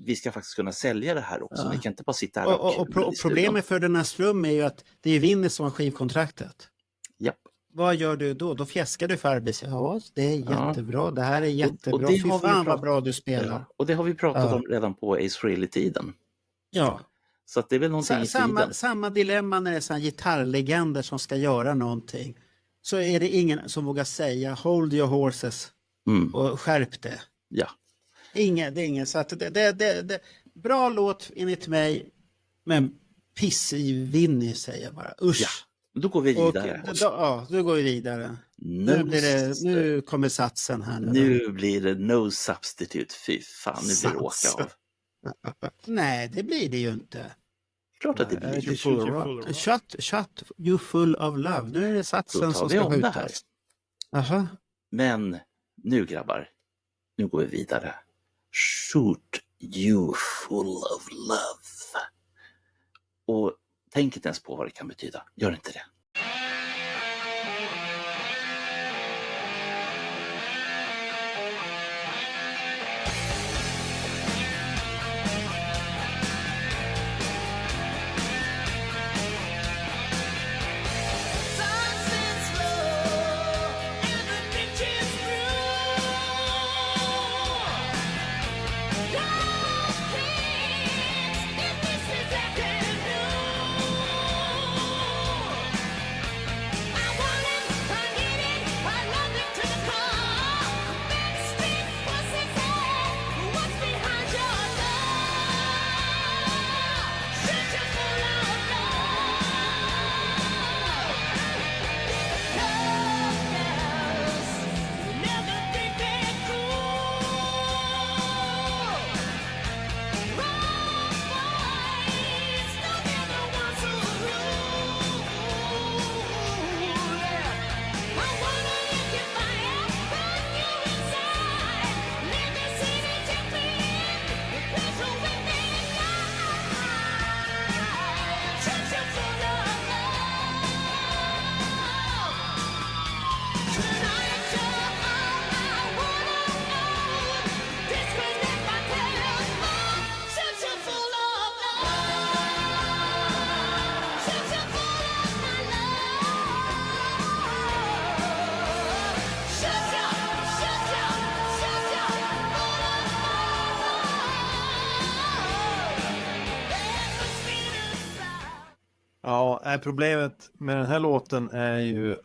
vi ska faktiskt kunna sälja det här också. Vi kan inte bara sitta här och problemet för den här Strum är ju att det är Vinnie som har skivkontraktet. Japp. Vad gör du då? Då fjäskar du för arbetsgivaren. Ja, det är jättebra. Det här är jättebra. Fy fan vad bra du spelar. Ja. Och det har vi pratat om redan på Ace Frehley-tiden. Ja. Så att det är väl någonting i tiden. Samma dilemma när det är sådana gitarrlegender som ska göra någonting. Så är det ingen som vågar säga hold your horses och skärp det. Ja. Det är ingen. Så att det bra låt enligt mig, men piss i Vinnie säger jag bara. Usch. Ja. Då går vi vidare. Då går vi vidare. Nu kommer satsen här. Nu blir det no substitute. Fy fan, nu blir det åka av. Nej, det blir det ju inte. Klart att det blir. Shut you full of love. Nu är det satsen som ska skjutas. Aha. Men nu grabbar, nu går vi vidare. Shoot you full of love. Och tänk inte ens på vad det kan betyda. Gör inte det. Nej, problemet med den här låten är ju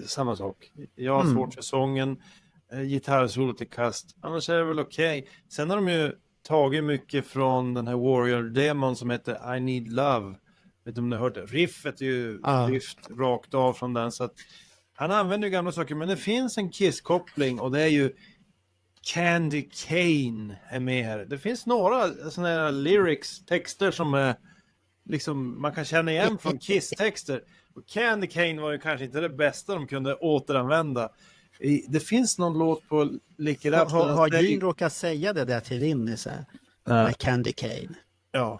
samma sak. Jag har svårt för sången, gitarrsolot i kast. Annars är det väl okej. Sen har de ju tagit mycket från den här Warrior-demon som heter I Need Love. Vet du om du har hört det? Riffet är ju lyft rakt av från den. Så att han använder ju gamla saker, men det finns en Kiss-koppling och det är ju Candy Cane är med här. Det finns några sådana här lyrics, texter som är liksom, man kan känna igen från Kiss-texter. Och Candy Cane var ju kanske inte det bästa de kunde återanvända. Det finns någon låt på Lick It Up. Har Gene råkat säga det där till Vinny så här? Candy Cane. Ja.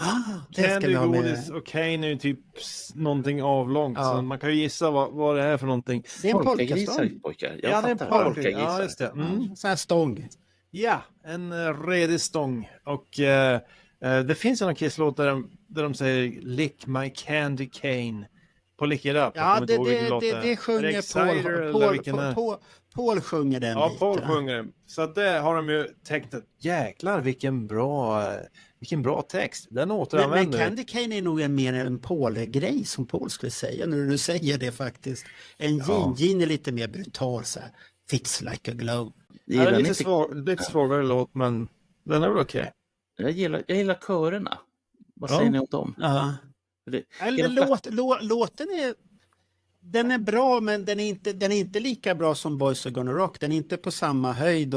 Candy godis och cane är ju typ någonting avlångt. Så man kan ju gissa vad det är för någonting. Det är en Polkagrisar, polkastång. pojkar. Ja, det är en polkagrisar. Ja, just det. Så här stång. Ja, en redig stång. Och det finns en Kiss-låt där de säger Lick my candy cane på Lick It Up. Ja, det sjunger Paul sjunger den. Ja, Paul sjunger den. Så att det har de ju tänkt att jäklar vilken bra text. Den återanvänder. Men Candy Cane är nog mer en Paul-grej som Paul skulle säga när du säger det faktiskt. En Gene är lite mer brutal så här. Fits like a glove. Det är lite svårare låt, men den är väl okej. Jag gillar körerna. Vad säger ni om dem? Ja. Låten är bra, men den är inte lika bra som Boys Are Gonna Rock. Den är inte på samma höjd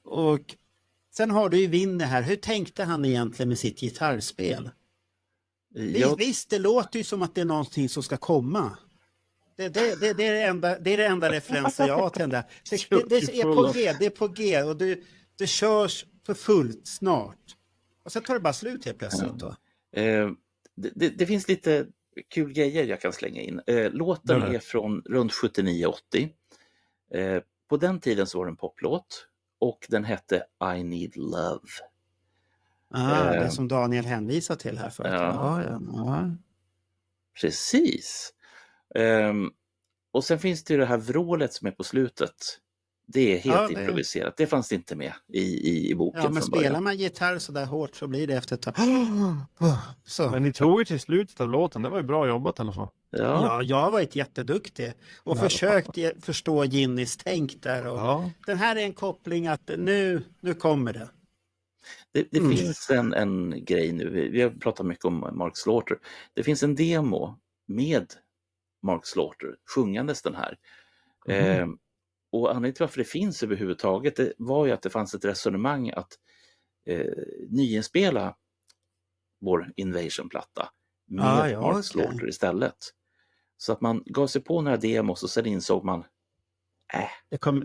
och sen har du ju Vinny här. Hur tänkte han egentligen med sitt gitarrspel? Visst, det låter ju som att det är någonting som ska komma. Det är det enda referensen jag har till den där. Det är på G och det körs för fullt snart. Och sen tar det bara slut helt plötsligt då. Det finns lite kul grejer jag kan slänga in. Låten är från runt 79-80. På den tiden så var det en poplåt och den hette I Need Love. Det som Daniel hänvisar till här förut. Ja. Precis. Och sen finns det ju det här vrålet som är på slutet. Det är helt improviserat. Det fanns inte med i boken. Ja, men spelar man gitarr så där hårt så blir det efter ett tag. Så. Men ni tog ju till slutet av låten. Det var ju bra jobbat i alla fall. Ja, jag har varit jätteduktig och försökt förstå Ginnys tänk där. Och den här är en koppling att nu kommer det. Det finns en grej nu. Vi har pratat mycket om Mark Slaughter. Det finns en demo med Mark Slaughter sjungandes den här. Och anledningen till varför det finns överhuvudtaget, det var ju att det fanns ett resonemang att nyinspela vår Invasion-platta med Mark Slaughter istället. Så att man gav sig på några demos och sen insåg man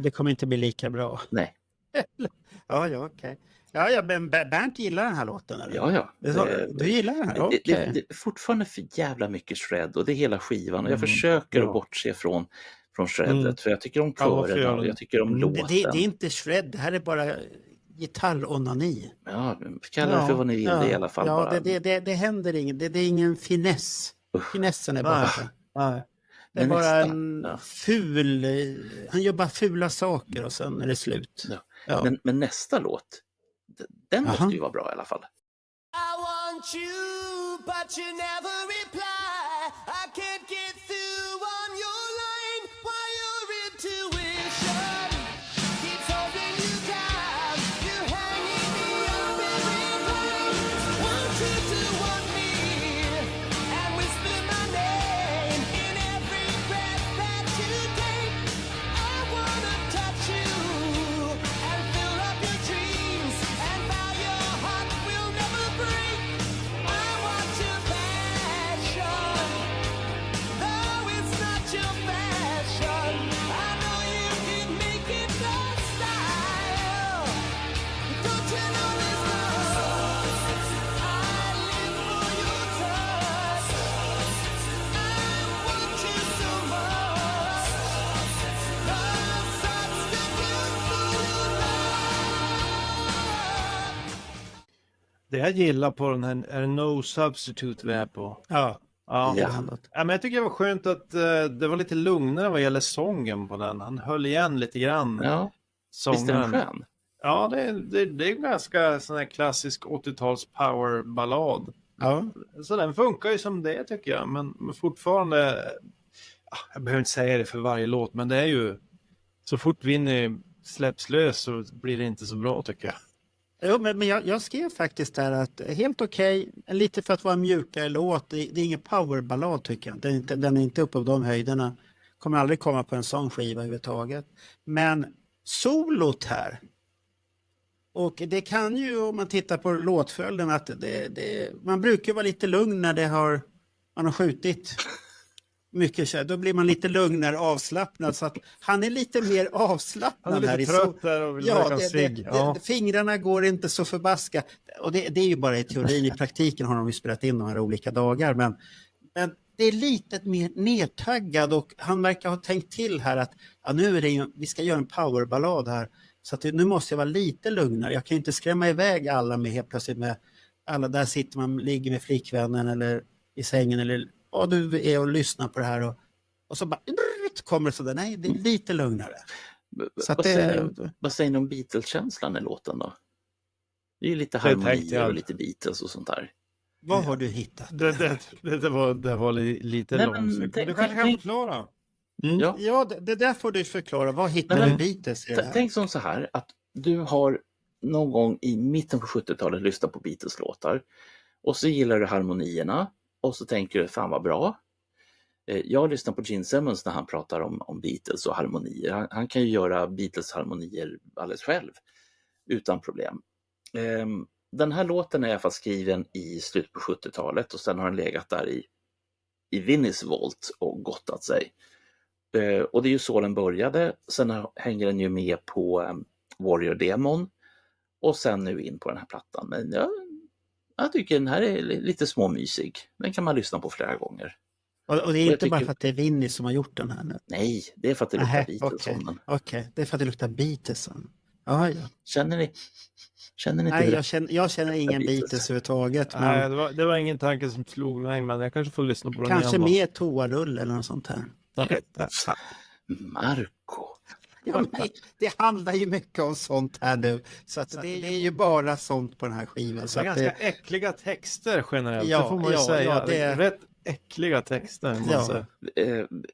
det kommer inte bli lika bra. Nej. Okej. Ja, men Bernt gillar den här låten, eller? Ja. Du gillar den här? Det är fortfarande för jävla mycket shred och det är hela skivan. Och jag försöker att bortse från shredet, för jag tycker om körerna och jag tycker om låten. Det är inte shred, det här är bara gitarronani. Ja, kalla det för vad ni vill i alla fall. Ja, det händer inget, det är ingen finess. Finessen är bara... Nej. Det är bara en ful... Han gör bara fula saker och sen är det slut. Ja. Men nästa låt, den måste ju vara bra i alla fall. I want you, but you never reply. I can't get through on your line while your intuition keeps holding you down. You're hanging me up every night. Want you to want me and whisper my name in every breath that you take. I wanna touch you and fill up your dreams and vow your heart will never break. I want your passion, though it's not your fashion. I know you can make it your style. Don't you know this love? I live for your touch. I want you so much. Love's such a beautiful love. Det jag gillar på den här är No Substitute vi är på. Ja. Men jag tycker det var skönt att det var lite lugnare vad gäller sången på den. Han höll igen lite grann. Ja, visst är den skön? Ja, det är en ganska sån här klassisk 80-tals powerballad. Ja. Så den funkar ju som det tycker jag. Men fortfarande, jag behöver inte säga det för varje låt, men det är ju så fort Vinny släpps lös så blir det inte så bra tycker jag. Jo, men jag skrev faktiskt där att helt okej, lite för att vara en mjukare låt. Det är ingen powerballad tycker jag. Den är inte uppe på de höjderna. Kommer aldrig komma på en sån skiva överhuvudtaget. Men solot här. Och det kan ju, om man tittar på låtföljden, att man brukar vara lite lugn när man har skjutit mycket kött. Då blir man lite lugnare, avslappnad. Så att han är lite mer avslappnad. Han är lite trött där och vill röka cigg. Fingrarna går inte så förbaska. Och det är ju bara i teorin. I praktiken har de ju spelat in de här olika dagar. Men det är lite mer nedtaggad och han verkar ha tänkt till här att nu är det vi ska göra en powerballad här. Så att nu måste jag vara lite lugnare. Jag kan ju inte skrämma iväg alla med helt plötsligt med alla. Där sitter man, ligger med flickvännen eller i sängen eller du är och lyssnar på det här och så bara kommer det sådär. Nej, det är lite lugnare. Så att vad säger ni om Beatles-känslan i låten då? Det är ju lite harmonier och lite Beatles och sånt där. Vad har du hittat? Det var lite långsiktigt. Du kanske kan förklara. Ja, det där får du förklara. Vad hittar du Beatles i det här? Tänk som så här att du har någon gång i mitten på 70-talet lyssnat på Beatles-låtar och så gillar du harmonierna och så tänker du fan vad bra. Jag lyssnar på Gene Simmons när han pratar om Beatles och harmonier. Han kan ju göra Beatles-harmonier alldeles själv utan problem. Den här låten är i alla fall skriven i slutet på 70-talet och sen har den legat där i Vinnys volt och gottat sig. Och det är ju så den började. Sen hänger den ju med på Warrior Demon och sen nu in på den här plattan. Men jag tycker den här är lite småmysig. Den kan man lyssna på flera gånger. Och det är inte bara för att det är Vinny som har gjort den här nu? Nej, det är för att det luktar Beatles om den. Okej, det är för att det luktar Beatles om den. Ja. Känner ni Nej, jag känner ingen Beatles överhuvudtaget. Men Nej, det var ingen tanke som slog mig, men jag kanske får lyssna på den kanske igen. mer toarull eller något sånt här. Marco. Ja, det handlar ju mycket om sånt här nu. Så att det är ju bara sånt på den här skivan. Så det är ganska äckliga texter generellt, det får man ju säga. Ja, det är rätt äckliga texter. Ja.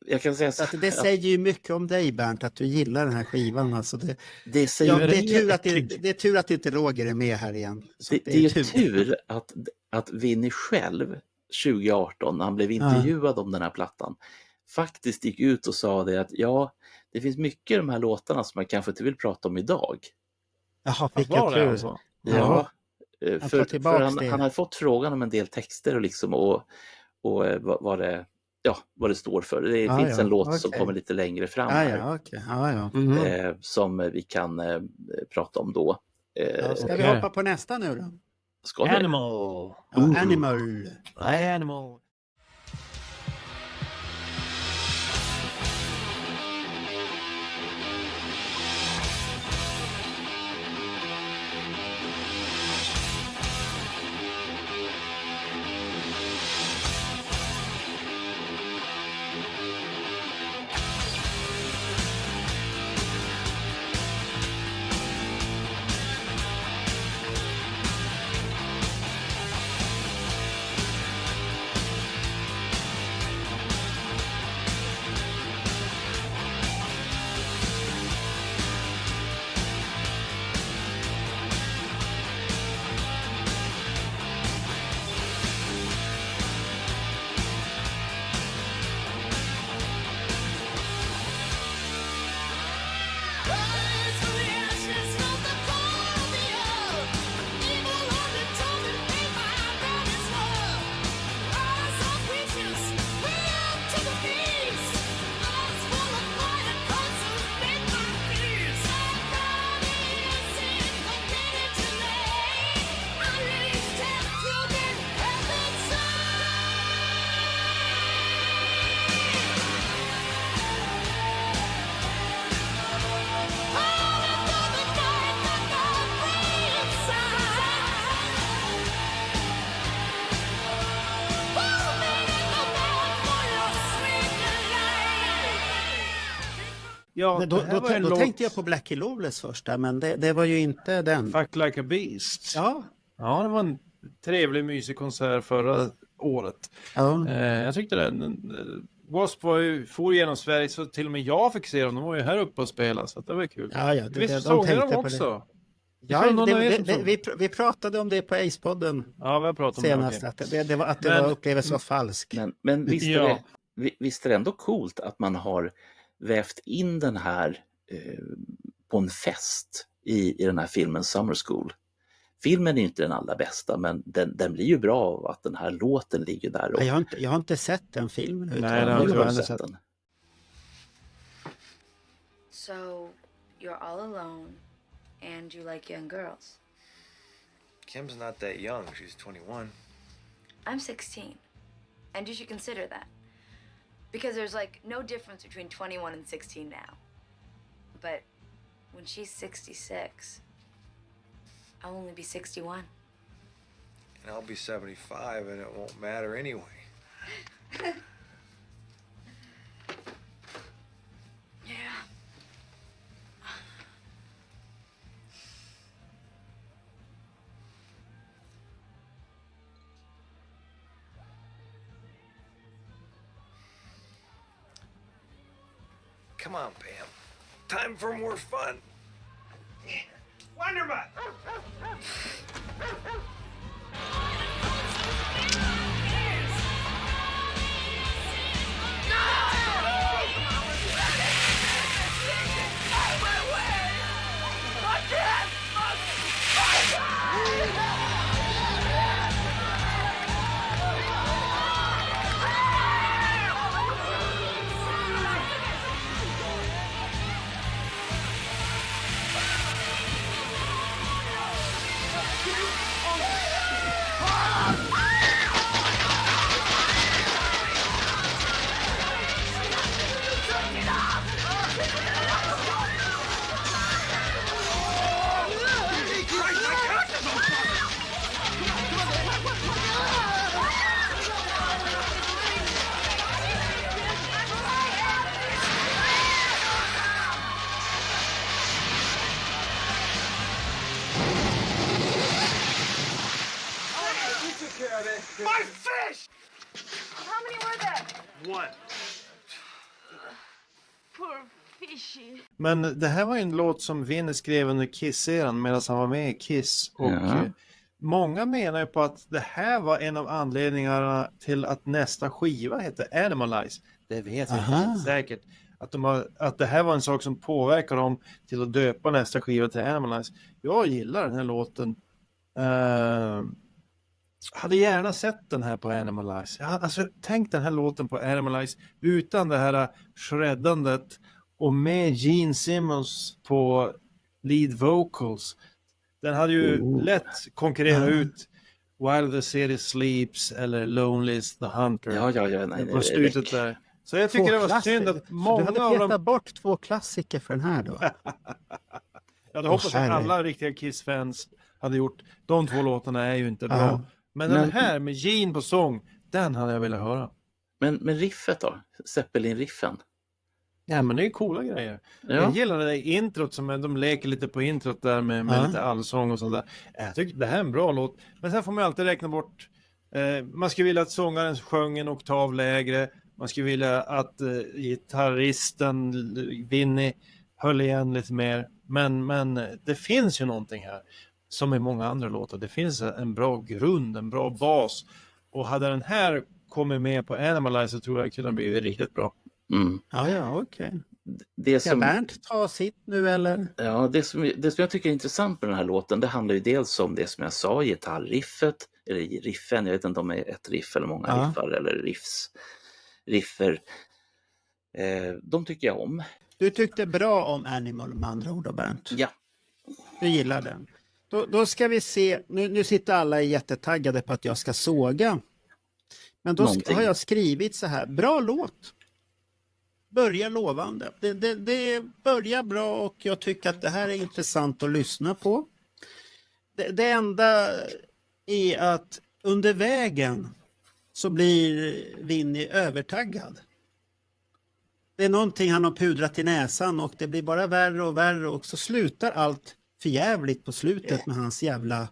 Jag kan säga så att det säger ju mycket om dig Bernt, att du gillar den här skivan. Alltså det är tur att inte Roger är med här igen. Det är ju tur att Vinny själv 2018 när han blev intervjuad om den här plattan faktiskt gick ut och sa det att det finns mycket i de här låtarna som man kanske inte vill prata om idag. Jaha, vilka tur. Alltså? Ja, för han har fått frågan om en del texter och liksom och vad det står för. Det finns en låt som kommer lite längre fram här, som vi kan prata om då. Ska vi hoppa på nästa nu då? Ska vi? Animal. Animal. Ja, då tänkte jag på Blackie Lawless först där, men det var ju inte den. Fuck Like a Beast. Ja. Ja, det var en trevlig, mysig konsert förra året. Ja. Jag tyckte W.A.S.P. for genom Sverige så till och med jag fick se dem. De var ju här uppe och spelade, så det var kul. Ja, Visst såg de också? Ja, vi pratade om det på Ace-podden Ja, vi har pratat om senast, det. att det var upplevelse var falsk. Men visst är det ändå coolt att man har vävt in den här på en fest i den här filmen Summer School. Filmen är ju inte den allra bästa, men den blir ju bra av att den här låten ligger där. Och... Jag har inte sett den filmen. Nej, det har Du jag har inte sett sett. den. So, you're all alone, and you like young girls. Kim's not that young. She's 21. I'm 16, and you should consider that. Because there's like no difference between 21 and 16 now. But when she's 66, I'll only be 61. And I'll be 75, and it won't matter anyway. Yeah. Come on, Pam. Time for more fun. Wonderman! My fish! How many were there? One. Poor fishy. Men det här var ju en låt som Vinny skrev under Kiss-eran medan han var med i Kiss. Och många menar ju på att det här var en av anledningarna till att nästa skiva hette Animalize. Det vet vi inte säkert. Att det här var en sak som påverkar dem till att döpa nästa skiva till Animalize. Jag gillar den här låten. Hade gärna sett den här på Animalize. Alltså, tänk den här låten på Animalize utan det här shreddandet och med Gene Simmons på lead vocals. Den hade ju lätt konkurrerat ut While the City Sleeps eller Lonely is the Hunter. Nej, på slutet där. Så jag tycker det var synd att många du hade av petat dem... bort 2 klassiker för den här då. Jag hade hoppats att alla riktiga Kiss-fans hade gjort. De 2 låtarna är ju inte bra. Men den här med Gene på sång, den hade jag velat höra. Men riffet då? Zeppelin-riffen? Ja, men det är coola grejer. Ja. Jag gillar det där introt som de leker lite på introt där med lite allsång och sådär. Jag tycker det här är en bra låt. Men sen får man alltid räkna bort. Man skulle vilja att sångaren sjöng en oktav lägre. Man skulle vilja att gitarristen Vinny höll igen lite mer. Men det finns ju någonting här. Som i många andra låtar. Det finns en bra grund, en bra bas. Och hade den här kommit med på Animalize så tror jag det kunde bli riktigt bra. Mm. Ja, okej. Ska Bernt ta sitt nu eller? Ja, det som jag tycker är intressant med den här låten, det handlar ju dels om det som jag sa, gitarriffet, eller riffen, jag vet inte om det är ett riff eller många riffar eller riffer. De tycker jag om. Du tyckte bra om Animal med andra ord då, Bernt? Ja. Du gillar den. Då ska vi se, nu sitter alla jättetaggade på att jag ska såga. Men då har jag skrivit så här, bra låt. Börjar lovande. Det börjar bra och jag tycker att det här är intressant att lyssna på. Det enda är att under vägen så blir Vinny övertaggad. Det är någonting han har pudrat i näsan och det blir bara värre och värre och så slutar allt för jävligt på slutet med hans jävla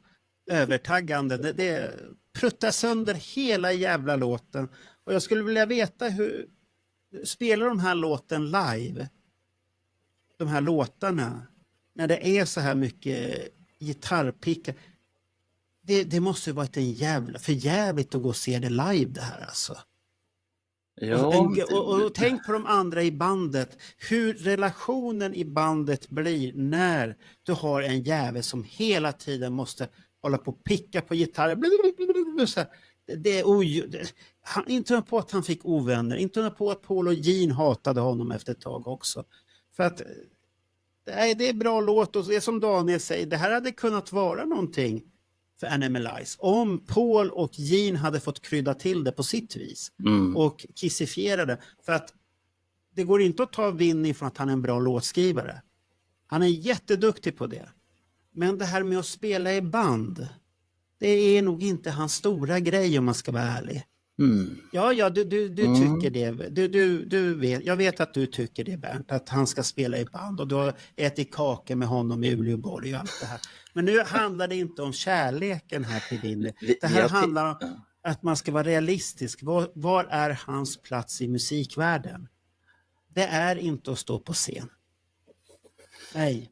övertaggande. Det pruttar sönder hela jävla låten. Och jag skulle vilja veta hur spelar de här låten live? De här låtarna. När det är så här mycket gitarrpickar. Det måste ju varit en jävla för jävligt att gå och se det live det här alltså. Ja, Och tänk på de andra i bandet. Hur relationen i bandet blir när du har en jävel som hela tiden måste hålla på och picka på gitarren. Inte på att han fick ovänner. Inte på att Paul och Gene hatade honom efter ett tag också. För att det är bra låt och det är som Daniel säger. Det här hade kunnat vara någonting för Animalize. Om Paul och Gene hade fått krydda till det på sitt vis. Och kissifiera det. För att det går inte att ta vinning från att han är en bra låtskrivare. Han är jätteduktig på det. Men det här med att spela i band. Det är nog inte hans stora grej om man ska vara ärlig. Ja, du tycker det. Du vet, jag vet att du tycker det, Bernt, att han ska spela i band och du har ätit kakor med honom i Uleåborg och allt det här. Men nu handlar det inte om kärleken här till din. Det här handlar om att man ska vara realistisk. Var är hans plats i musikvärlden? Det är inte att stå på scen. Nej.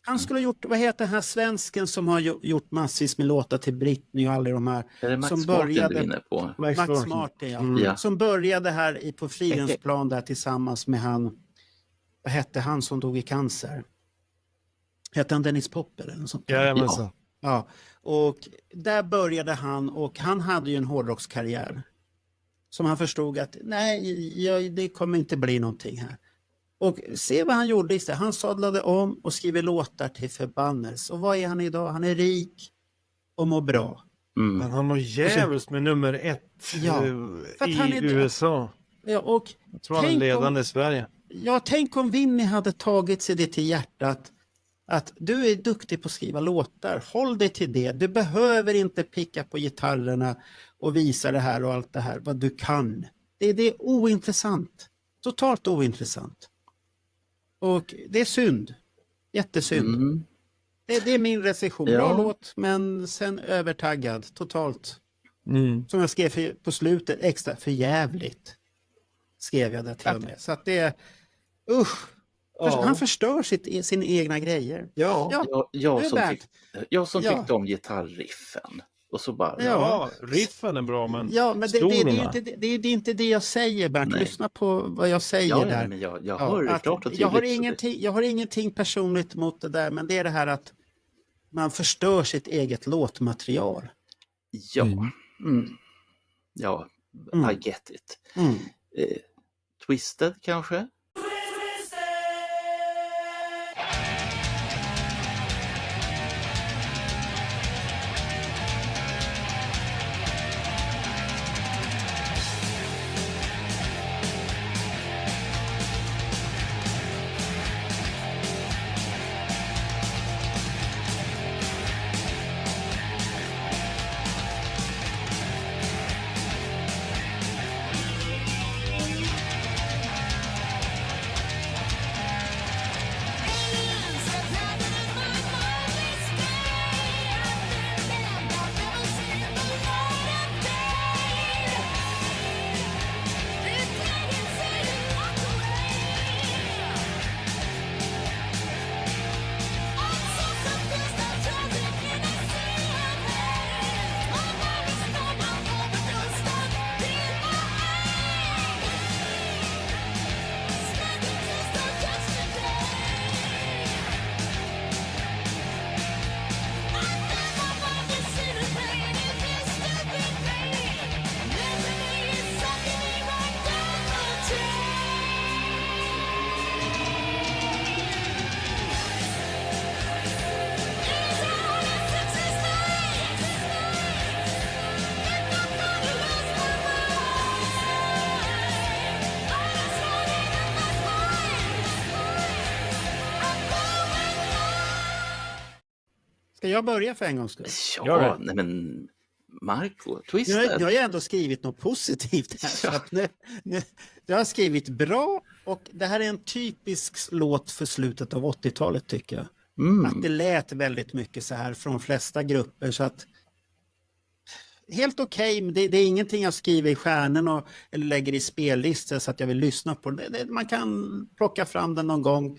Han skulle ha gjort, vad heter den här svensken som har gjort massvis med låtar till Britney och alla de här. Är det Max som Martin började, du är inne på? Max Martin, ja. Som började här på Fridhemsplan där tillsammans med han, vad hette han som dog i cancer? Hette han Dennis Popper eller något sånt? Ja, och där började han och han hade ju en hårdrockskarriär. Som han förstod att nej, det kommer inte bli någonting här. Och se vad han gjorde istället. Han sadlade om och skriver låtar till förbannelse. Och vad är han idag? Han är rik och mår bra. Men han har jävligt med nummer 1 i USA. Ja, och jag tror han är ledande i Sverige. Ja, tänk om Vinny hade tagit sig det till hjärtat. Att du är duktig på att skriva låtar. Håll dig till det. Du behöver inte picka på gitarrerna och visa det här och allt det här. Vad du kan. Det är ointressant. Totalt ointressant. Och det är synd. Jättesynd. Det är min recension. Bra låt, men sen övertaggad. Totalt. Som jag skrev på slutet. Extra för jävligt. Skrev jag det till och med. Så att det är... Usch. Han förstör sina egna grejer. Jag som tyckte om gitarriffen. Och så bara... riffen är bra, men... Ja, men det är inte det jag säger, Bernt. Lyssna på vad jag säger där. Men jag hör det klart och tydligt. Jag har ingenting personligt mot det där, men det är det här att man förstör sitt eget låtmaterial. Ja, I get it. Twisted kanske? Ska jag börja för en gångs skull? Ja, nej men Marco, Twisted. Jag har ju ändå skrivit något positivt här. Så att jag har skrivit bra och det här är en typisk låt för slutet av 80-talet tycker jag. Att det lät väldigt mycket så här från de flesta grupper, så att helt okej, men det är ingenting jag skriver i stjärnorna eller lägger i spellistor så att jag vill lyssna på det. Man kan plocka fram den någon gång.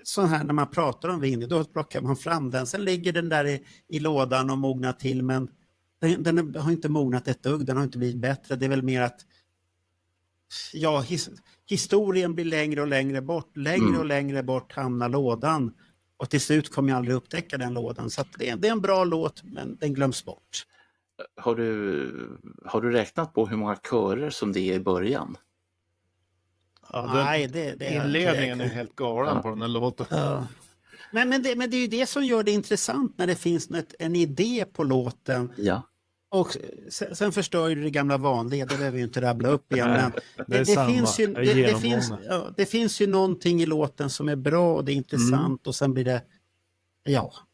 Så här när man pratar om Winnie, då plockar man fram den. Sen ligger den där i lådan och mognar till, men den har inte mognat ett dugg, den har inte blivit bättre. Det är väl mer att historien blir längre och längre bort. Längre och längre bort hamnar lådan. Och till slut kommer jag aldrig upptäcka den lådan. Så att det är en bra låt, men den glöms bort. Har du räknat på hur många körer som det är i början? Ja, Nej, det inledningen är helt galen på den här låten. Ja. Men det är ju det som gör det intressant, när det finns en idé på låten. Ja. Och sen förstör ju det gamla vanliga, det behöver vi ju inte rabbla upp igen. Men det finns ju någonting i låten som är bra och det är intressant och sen blir det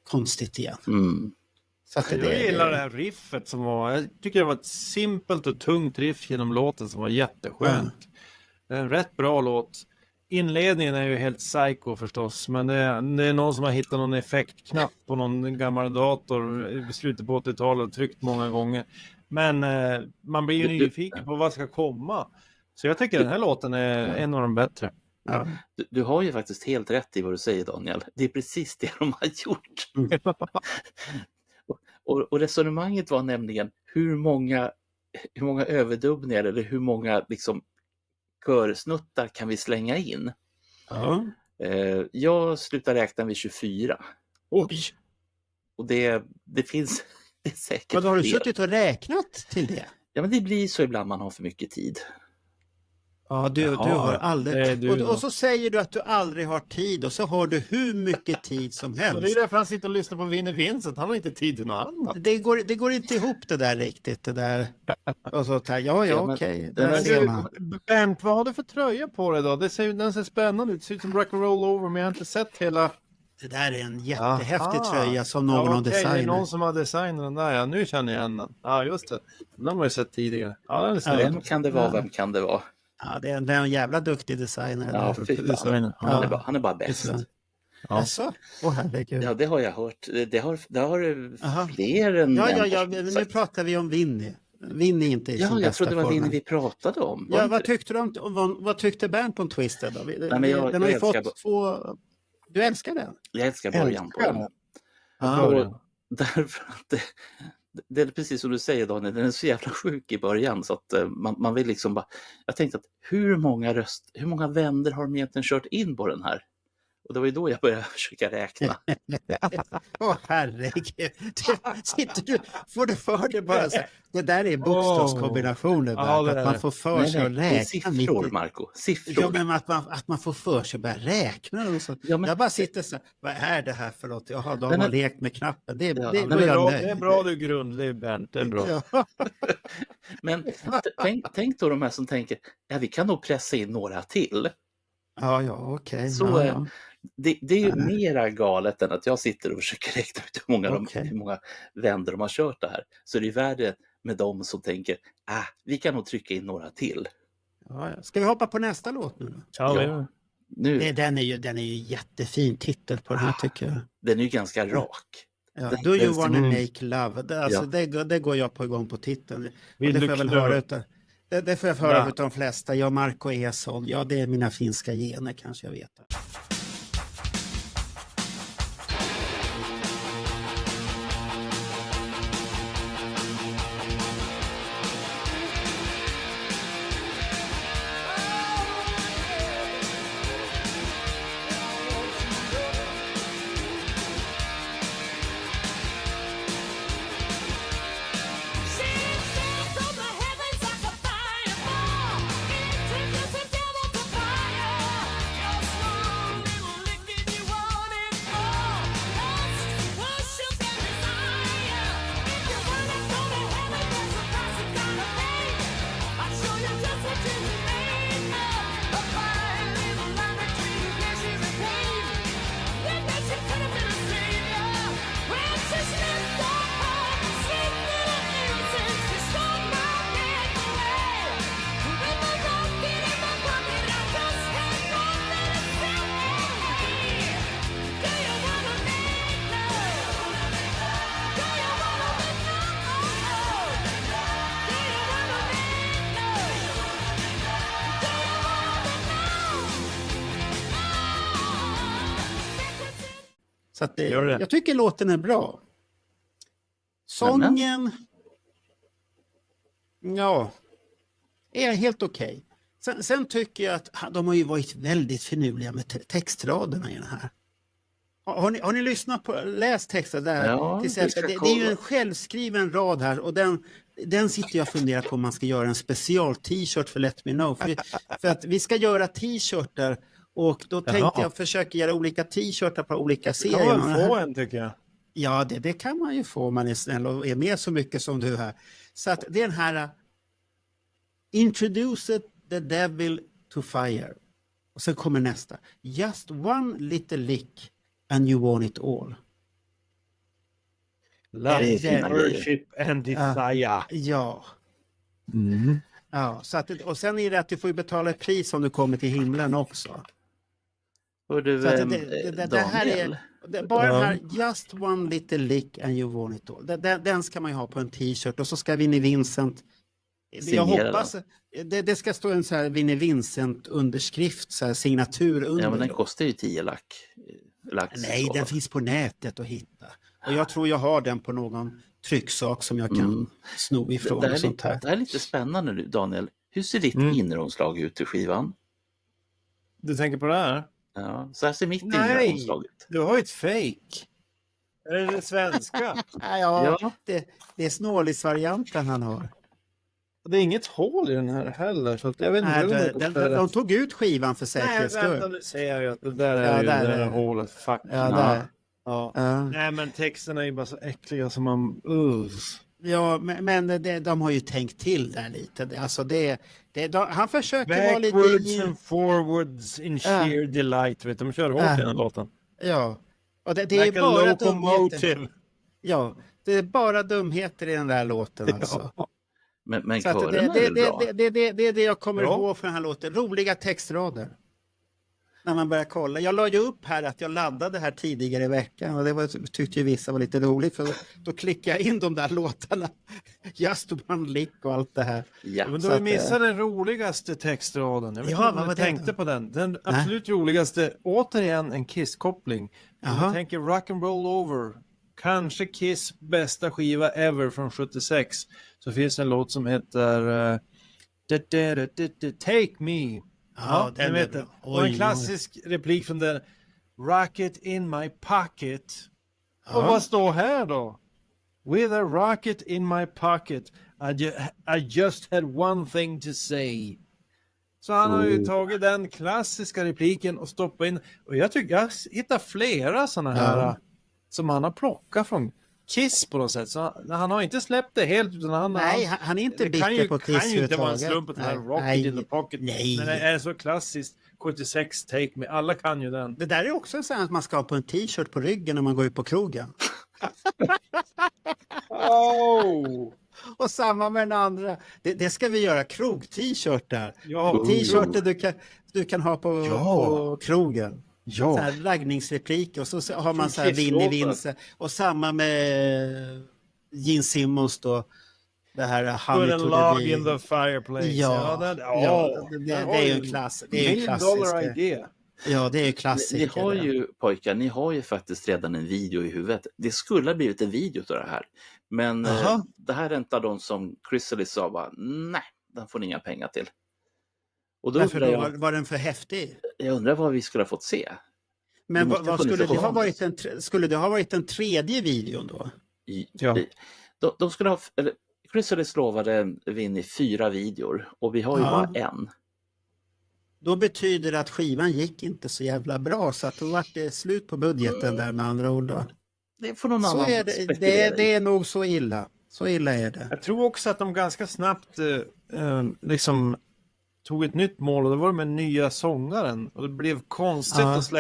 konstigt igen. Så att jag gillar det här riffet som var, jag tycker det var ett simpelt och tungt riff genom låten som var jätteskönt. Det är en rätt bra låt. Inledningen är ju helt psycho förstås, men det är någon som har hittat någon effektknapp på någon gammal dator i slutet på 80-talet och tryckt många gånger. Men man blir ju nyfiken på vad ska komma. Så jag tycker den här låten är en av de bättre. Ja. Du har ju faktiskt helt rätt i vad du säger, Daniel. Det är precis det de har gjort. Och resonemanget var nämligen hur många överdubbningar eller hur många liksom körsnuttar kan vi slänga in? Ja. Jag slutar räkna vid 24. Oj. Och det finns det är säkert. Men har du suttit och räknat till det? Ja, men det blir så ibland man har för mycket tid. Ja, du har aldrig... Och så säger du att du aldrig har tid och så har du hur mycket tid som helst. Det är därför han sitter och lyssnar på Vinnie Vincent. Han har inte tid till något annat. Det går inte ihop det där riktigt. Det där. Och så okej. Bernt, vad har du för tröja på dig då? Den ser spännande ut. Det ser ut som Rock'n'Roll Over, men jag har inte sett hela... Det där är en jättehäftig tröja som någon har designat. Det är någon som har designat den där. Ja, nu känner jag igen den. Ja, just det. Den har man ju sett tidigare. Ja, den är snygg. Vem kan det vara? Vem kan det vara? Ja, det är en jävla duktig designer. Ja, han är bara bäst. Alltså? Herregud. Ja, det har jag hört. Det har fler än... Ja, nu pratar vi om Winnie. Vinnie inte i sin bästa jag trodde det var form. Vinnie vi pratade om. Ja, vad tyckte Bernt om Twisted då? Nej, men den har ju fått två... Du älskar den? Jag älskar början på den. Därför att det är precis som du säger, Daniel, den är så jävla sjuk i början så att man vill liksom bara... Jag tänkte att hur många vänder har de egentligen kört in på den här? Och det var ju då jag började försöka räkna. Herregud. Får du för det bara så. Det där är bokstavskombinationer. Att man får för sig att räkna. Det är siffror, Marco. Siffror. Ja, men att man får för sig att börja räkna. Och så. Ja, men... Jag bara sitter så här, vad är det här för något? Jaha, de har lekt med knappen. Det är bra du grundlig, Bernt. Det är bra. Ja. Men tänk då de här som tänker, vi kan nog pressa in några till. Ja, okej. Så det är ju mera galet än att jag sitter och försöker räkna ut hur många vänder de har kört det här. Så det är värre med dem som tänker, vi kan nog trycka in några till. Ja. Ska vi hoppa på nästa låt nu då? Ja. Nu. Den är ju jättefin titel på den här tycker jag. Den är ju ganska rak. Ja, Do You Wanna Make Love. Det går jag på igång på titeln. Det får jag väl höra utav. Det får jag höra av de flesta. Jag, Marco Esson. Ja, det är mina finska gener kanske jag vet. From the heavens like a fireball, introduce the devil to fire. You're strong. Så att Gör det. jag tycker låten är bra. Sången... Ja, är helt okej. Sen tycker jag att de har ju varit väldigt finurliga med textraderna i den här. Har ni lyssnat på, läst texten där? Ja, Till exempel, det är ju en självskriven rad här och den sitter jag och funderar på om man ska göra en special t-shirt för Let Me Know. För att vi ska göra t-shirtar och då tänkte jag försöka göra olika t-shirtar på olika serier. Kan man få en tycker jag. Ja, det kan man ju få om man är snäll och är med så mycket som du här. Så att det är den här Introduce the devil to fire. Och sen kommer nästa. Just one little lick and you want it all. Love, worship and desire. Ja. Ja, så att, och sen är det att du får betala ett pris om du kommer till himlen också. Och du, så att det här är bara den här Just one little lick and you want it all. Den ska man ju ha på en t-shirt och så ska Vinnie Vincent jag hoppas det ska stå en så här Vinnie Vincent underskrift, så här signatur under. Ja, men den kostar ju 10 lax. Nej, den finns på nätet att hitta. Och jag tror jag har den på någon trycksak som jag kan sno ifrån. Det här är lite spännande nu, Daniel. Hur ser ditt inneromslag ut i skivan? Du tänker på det här? Ja, så här ser mitt inneromslag ut. Du har ju ett fake. Är det svenska? Ja. Det är snålisvarianten han har. Det är inget hål i den här heller. Så jag vet inte de tog ut skivan för säkerhets skull. Nej, vänta, nu ser jag ju att det där är ju det där hålet. Fuck. Nej, men texterna är ju bara så äckliga som man... Ja, men de har ju tänkt till där lite. Alltså han försöker vara lite... Backwards and forwards in sheer delight. Vet du, de kör hårt i den här låten. Ja. Och det like är bara locomotive. Ja, det är bara dumheter i den där låten alltså. Men så kören är bra. Det är det jag kommer ihåg för den här låten. Roliga textrader. När man börjar kolla. Jag la ju upp här att jag laddade här tidigare i veckan. Och det tyckte ju vissa var lite roligt. För då klickade jag in de där låtarna. Just one lick och allt det här. Ja. Men du missade den roligaste textraden. Jag vet inte om du tänkte på den. Den absolut roligaste. Återigen en Kiss-koppling. Jag tänker Rock and Roll Over. Kanske Kiss bästa skiva ever från 76. Så finns en låt som heter Take Me. Ja, den vet det. Och en klassisk replik från den. Rocket in my pocket. Och vad står här då? With a rocket in my pocket. I just had one thing to say. Så han har ju tagit den klassiska repliken och stoppat in. Och jag tycker jag hittar flera sådana här som han har plockat från Kiss på något sätt. Så han har inte släppt det helt. Utan han är inte bitter på Kiss. Det kan ju inte vara en slump att den här Rocket in the Pocket. Nej. Men det är så klassiskt. 76 Take Me. Alla kan ju den. Det där är också en sån att man ska ha på en t-shirt på ryggen när man går ut på krogen. Och samma med den andra. Det ska vi göra, krog-t-shirtar. T-shirtar du kan ha på krogen. Så här raggningsrepliker och så har man så här Vinnie. Och samma med Gene Simmons då. Det här Put a log in the fireplace. Det är ju en klass. Det är ju klassisk idé. Ja, det är ju klassiker. Ni har ju faktiskt redan en video i huvudet. Det skulle ha blivit en video av det här. Men det här är inte de som Chrysalis sa bara, nej, den får ni inga pengar till. Och då var den för häftig? Jag undrar vad vi skulle ha fått se. Men skulle det ha varit den tredje videon då? De skulle ha... Chrysalis lovade Vinnie 4 videor och vi har ju bara en. Då betyder det att skivan gick inte så jävla bra så att då var det slut på budgeten där med andra ord då. Det får någon annan det är nog så illa. Så illa är det. Jag tror också att de ganska snabbt liksom tog ett nytt mål och det var med nya sångaren och det blev konstigt att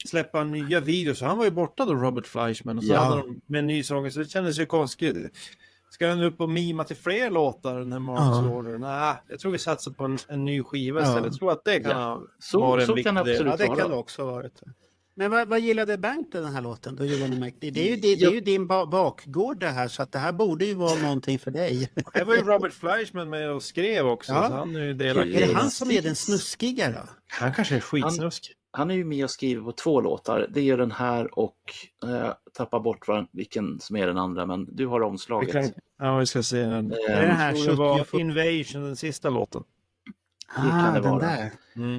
släppa nya videos. Så han var ju borta då, Robert Fleischman, och så hade de med en ny sångare, så det kändes ju konstigt. Ska han upp och mima till fler låtar den här Mark's Order? Nej, jag tror vi satsar på en ny skiva istället. Jag tror att det kan vara en viktig del. Ja, det kan också vara det. Men vad gillade Bernt den här låten? Då det är ju din bakgård det här, så att det här borde ju vara någonting för dig. Det var ju Robert Fleischman med och skrev också. Så han är ju delaktig. Är det han som är den snuskiga då? Han kanske är skitsnusk. Han är ju med och skriver på 2 låtar. Det är den här och jag tappar bort vilken som är den andra, men du har omslaget. Vi ska se den. Det här Det var Invasion, den sista låten. kan det den vara. där.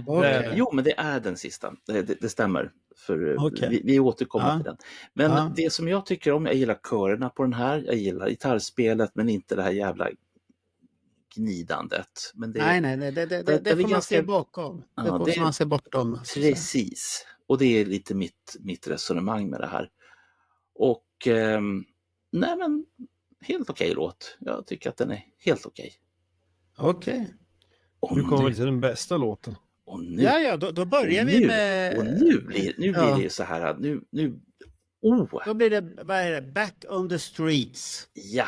Okay. Jo, men det är den sista. Det stämmer. För Okej. vi återkommer till den. Men det som jag tycker om, jag gillar körerna på den här. Jag gillar gitarrspelet, men inte det här jävla gnidandet. Men det, Nej, det får man se bakom. Det får man se bortom. Precis. Och det är lite mitt resonemang med det här. Och nej, men helt okej låt. Jag tycker att den är helt okej. Okej. Nu kommer vi till den bästa låten. Och nu, Ja, då börjar vi med... Och nu blir det så här att Då blir det, vad är det? Back on the Streets. Ja.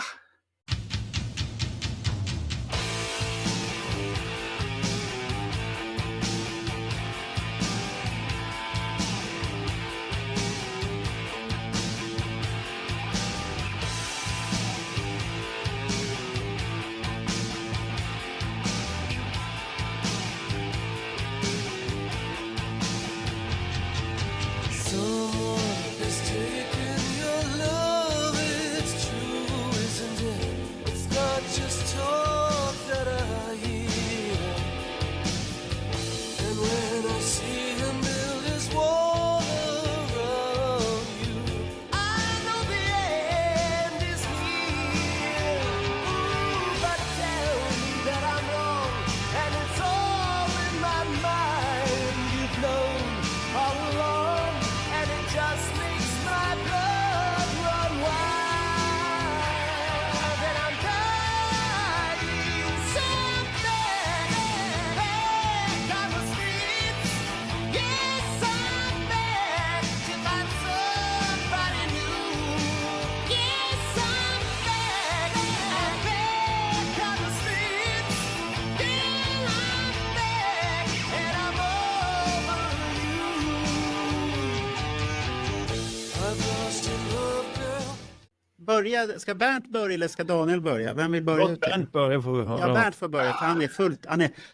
Ska Bernt börja eller ska Daniel börja? Vem vill börja? Låt Bernt börja får vi höra. Ja, Bernt får börja, för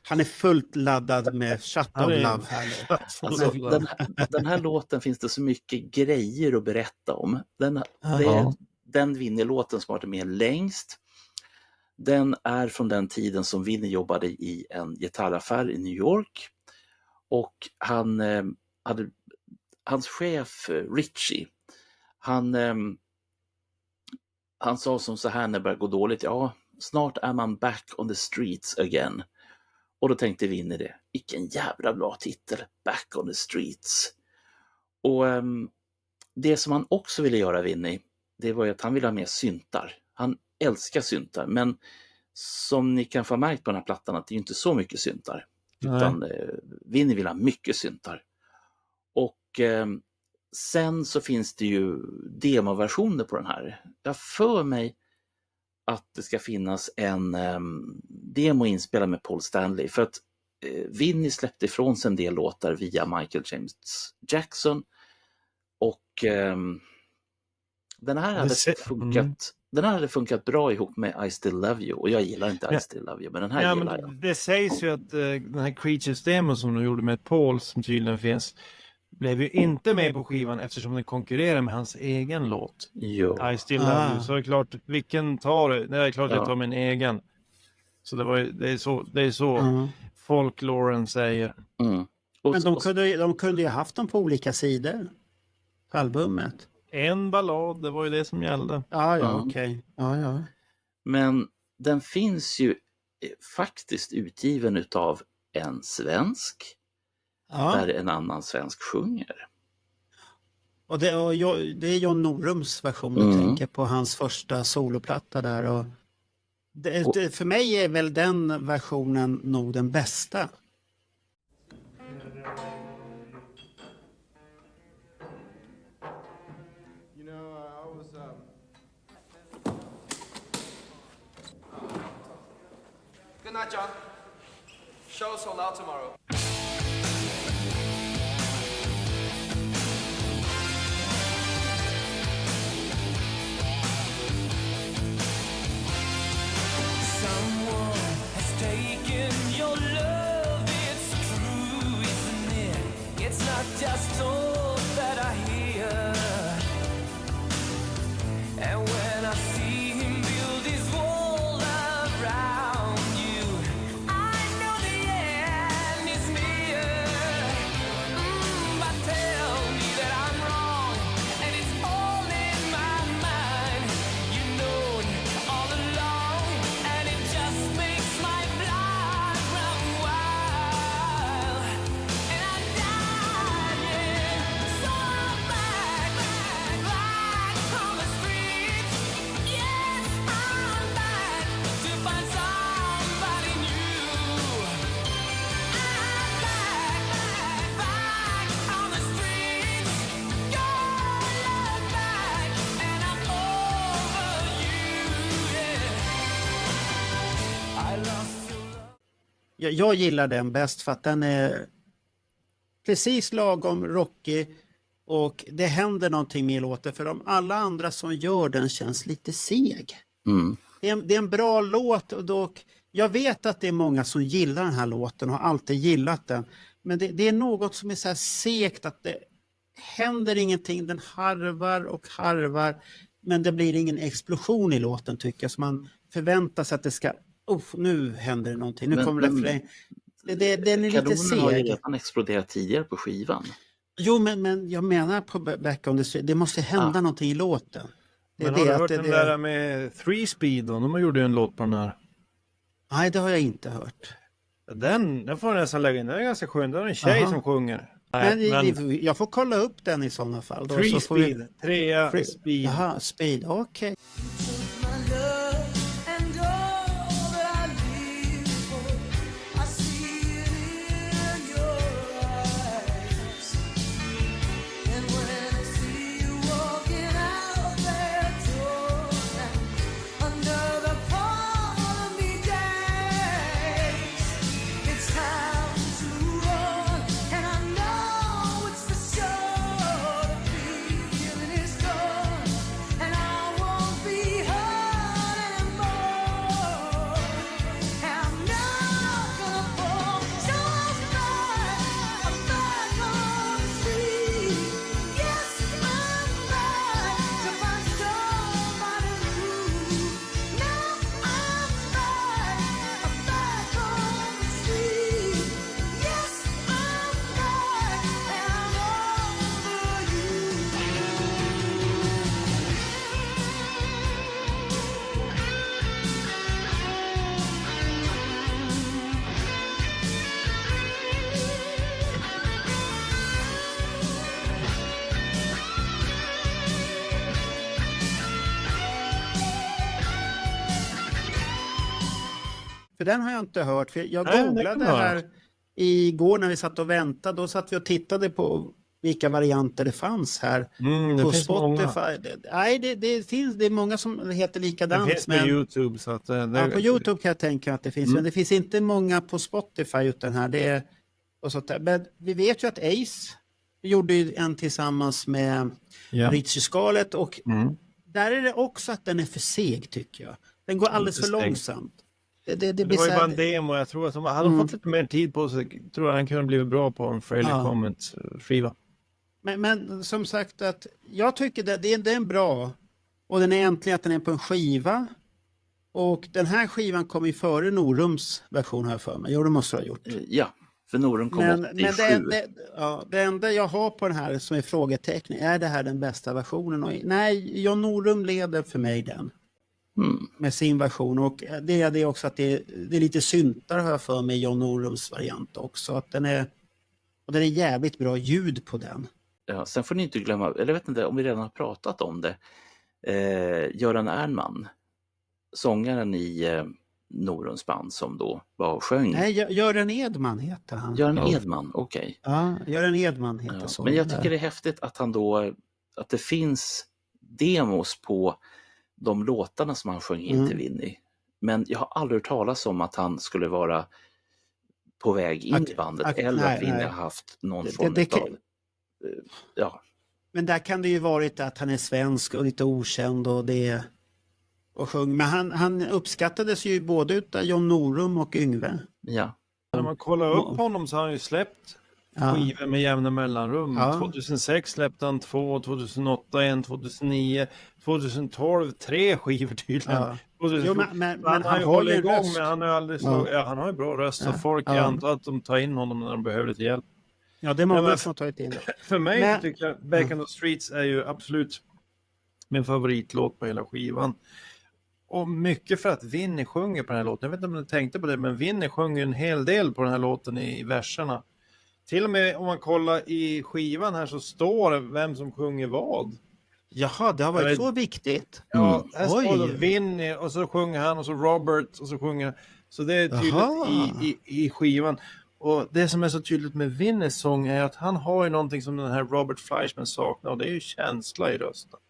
han är fullt laddad med Shut of Love. Alltså, den här låten finns det så mycket grejer att berätta om. Den Vinnie-låten som har varit med längst. Den är från den tiden som Vinnie jobbade i en gitarraffär i New York. Och hans chef Richie, han sa som så här när det började gå dåligt: ja, snart är man back on the streets again. Och då tänkte Vinnie det. Vilken jävla bra titel, Back on the streets. Och det som han också ville göra, Vinnie, det var ju att han ville ha mer syntar. Han älskar syntar, men som ni kan få märkt på den här plattan att det är inte så mycket syntar. Utan Vinnie vill ha mycket syntar. Och sen så finns det ju demoversioner på den här. Jag för mig att det ska finnas en demo inspelad med Paul Stanley. För att Vinnie släppte ifrån sig en del låtar via Michael James Jackson. Och den här hade funkat bra ihop med I Still Love You. Och jag gillar inte I Still Love You, men den här gillar jag. Det sägs ju att den här Creatures demo som de gjorde med Paul, som tydligen finns, blev ju inte med på skivan eftersom den konkurrerar med hans egen låt. Jo. I Still Love You. Så det är klart, vilken tar det? Det är klart att jag tar min egen. Så det är så folkloren säger. Mm. Men de kunde ju haft dem på olika sidor på albumet. En ballad, det var ju det som gällde. Okej. Ja. Men den finns ju faktiskt utgiven utav en svensk. Där en annan svensk sjunger. Och det är John Norums version du tänker på, hans första soloplatta där. Och för mig är väl den versionen nog den bästa. Good night, John. Show sold out tomorrow. thought that I hear. And when I see him build his wall around you, I know the end is near. But tell me that I'm wrong, and it's all in my mind. You know it all along, and it just makes my blood run wild. And I'm dying, so I'm back on the streets. Yes, I'm back to find somebody new. I'm back on the streets. Your love back, and I'm over you. Yeah. I lost your love. Jag gillar den bäst för att den är precis lagom rockig och det händer någonting med låten, för de alla andra som gör den känns lite seg. Det är en bra låt och jag vet att det är många som gillar den här låten och har alltid gillat den, men det är något som är så här segt, att det händer ingenting, den harvar och harvar, men det blir ingen explosion i låten tycker jag, så man förväntar sig att det ska, nu händer det någonting, nu kommer refräng. Den är lite Kanonen har ju seg. redan exploderat tidigare på skivan. Jo, men jag menar på Back on the Street, det måste hända någonting i låten. Det Men är har det du att hört det, den det... där med Three Speed då? De gjorde ju en låt på den här. Nej, det har jag inte hört. Den får jag nästan lägga in. Den är ganska skön. Det är en tjej Aha. som sjunger. Men jag får kolla upp den i sådana fall. Då, Three så får vi- Speed. Trea Speed. Jaha, Speed, okej. My love and all that I live for, I see it in your eyes. And when I see you walking out that door under the palmy days, it's time to run, and I know it's for sure. The feeling is gone, and I won't be hurt anymore. I'm not gonna fall, so I'm back on the street. Yes, I'm back to find somebody new. Now I'm back on the street. Yes, I'm back, and I'm over För den har jag inte hört. För jag Nej, det googlade kan vara. här igår när vi satt och väntade. Då satt vi och tittade på vilka varianter det fanns här. Det På finns Spotify. många. Det är många som heter Det likadant. finns på Men YouTube. Så att, ja, på YouTube kan jag tänka att det finns. Men det finns inte många på Spotify utan här. Det är, och sånt där. Men vi vet ju att Ace gjorde ju en tillsammans med Richie Scarlett. Och där är det också att den är för seg tycker jag. Den går alldeles för Lite steg. långsamt. Det Det blir var ju så bara här, en demo. Jag tror att de hade fått lite mer tid på sig. Tror jag han kunde blivit bra på en Fairly Ja. Comment skiva. men som sagt att jag tycker det är en bra, och den är äntligen att den är på en skiva, och den här skivan kom ju före Norums version här för mig. Jo, det måste jag ha gjort. Ja, för Norum kom Men 87. det enda jag har på den här som är frågetecken, är det här den bästa versionen? Och, nej, John Norum leder för mig den. Med sin version, och det är det också att det är lite syntar har jag för mig i John Norums variant också, att den är jävligt bra ljud på den. Ja, sen får ni inte glömma, eller jag vet inte om vi redan har pratat om det, Göran Ernman, sångaren i Norums band som då var och sjöng. Nej, Göran Edman heter han. Göran Edman, okej. Ja, Göran Edman heter Ja, så. men jag tycker det är häftigt att han då, att det finns demos på de låtarna som han sjöng in till Vinny. Men jag har aldrig hört talas om att han skulle vara på väg in i bandet eller att Vinny har haft någon form av... Ja. Men där kan det ju varit att han är svensk och lite okänd och det och sjöng. Men han uppskattades ju både utav John Norum och Yngve. Ja. När man kollar upp honom så har han ju släppt skivor med jämna mellanrum. Ja. 2006 släppte han 2, 2008 1, 2009, 2012 3 skivor tydligen. Ja. 2014. Jo, men han har ju håller hållit en igång, röst. men han har aldrig han har ju bra röst, så folk Ja. antar att de tar in honom när de behöver lite hjälp. Ja, det är många men- som har tagit in det. För mig Men- tycker jag Back on the Streets är ju absolut min favoritlåt på hela skivan. Och mycket för att Vinny sjunger på den här låten. Jag vet inte om ni tänkte på det, men Vinny sjunger en hel del på den här låten i verserna. Till och med om man kollar i skivan här så står det vem som sjunger vad. Jaha, det har varit Jag vet- så viktigt. Ja, här står Oj. det Vinny och så sjunger han och så Robert och så sjunger. Så det är Jaha. tydligt i skivan. Och det som är så tydligt med Vinnys sång är att han har ju någonting som den här Robert Fleischman saknar, och det är ju känsla i rösten.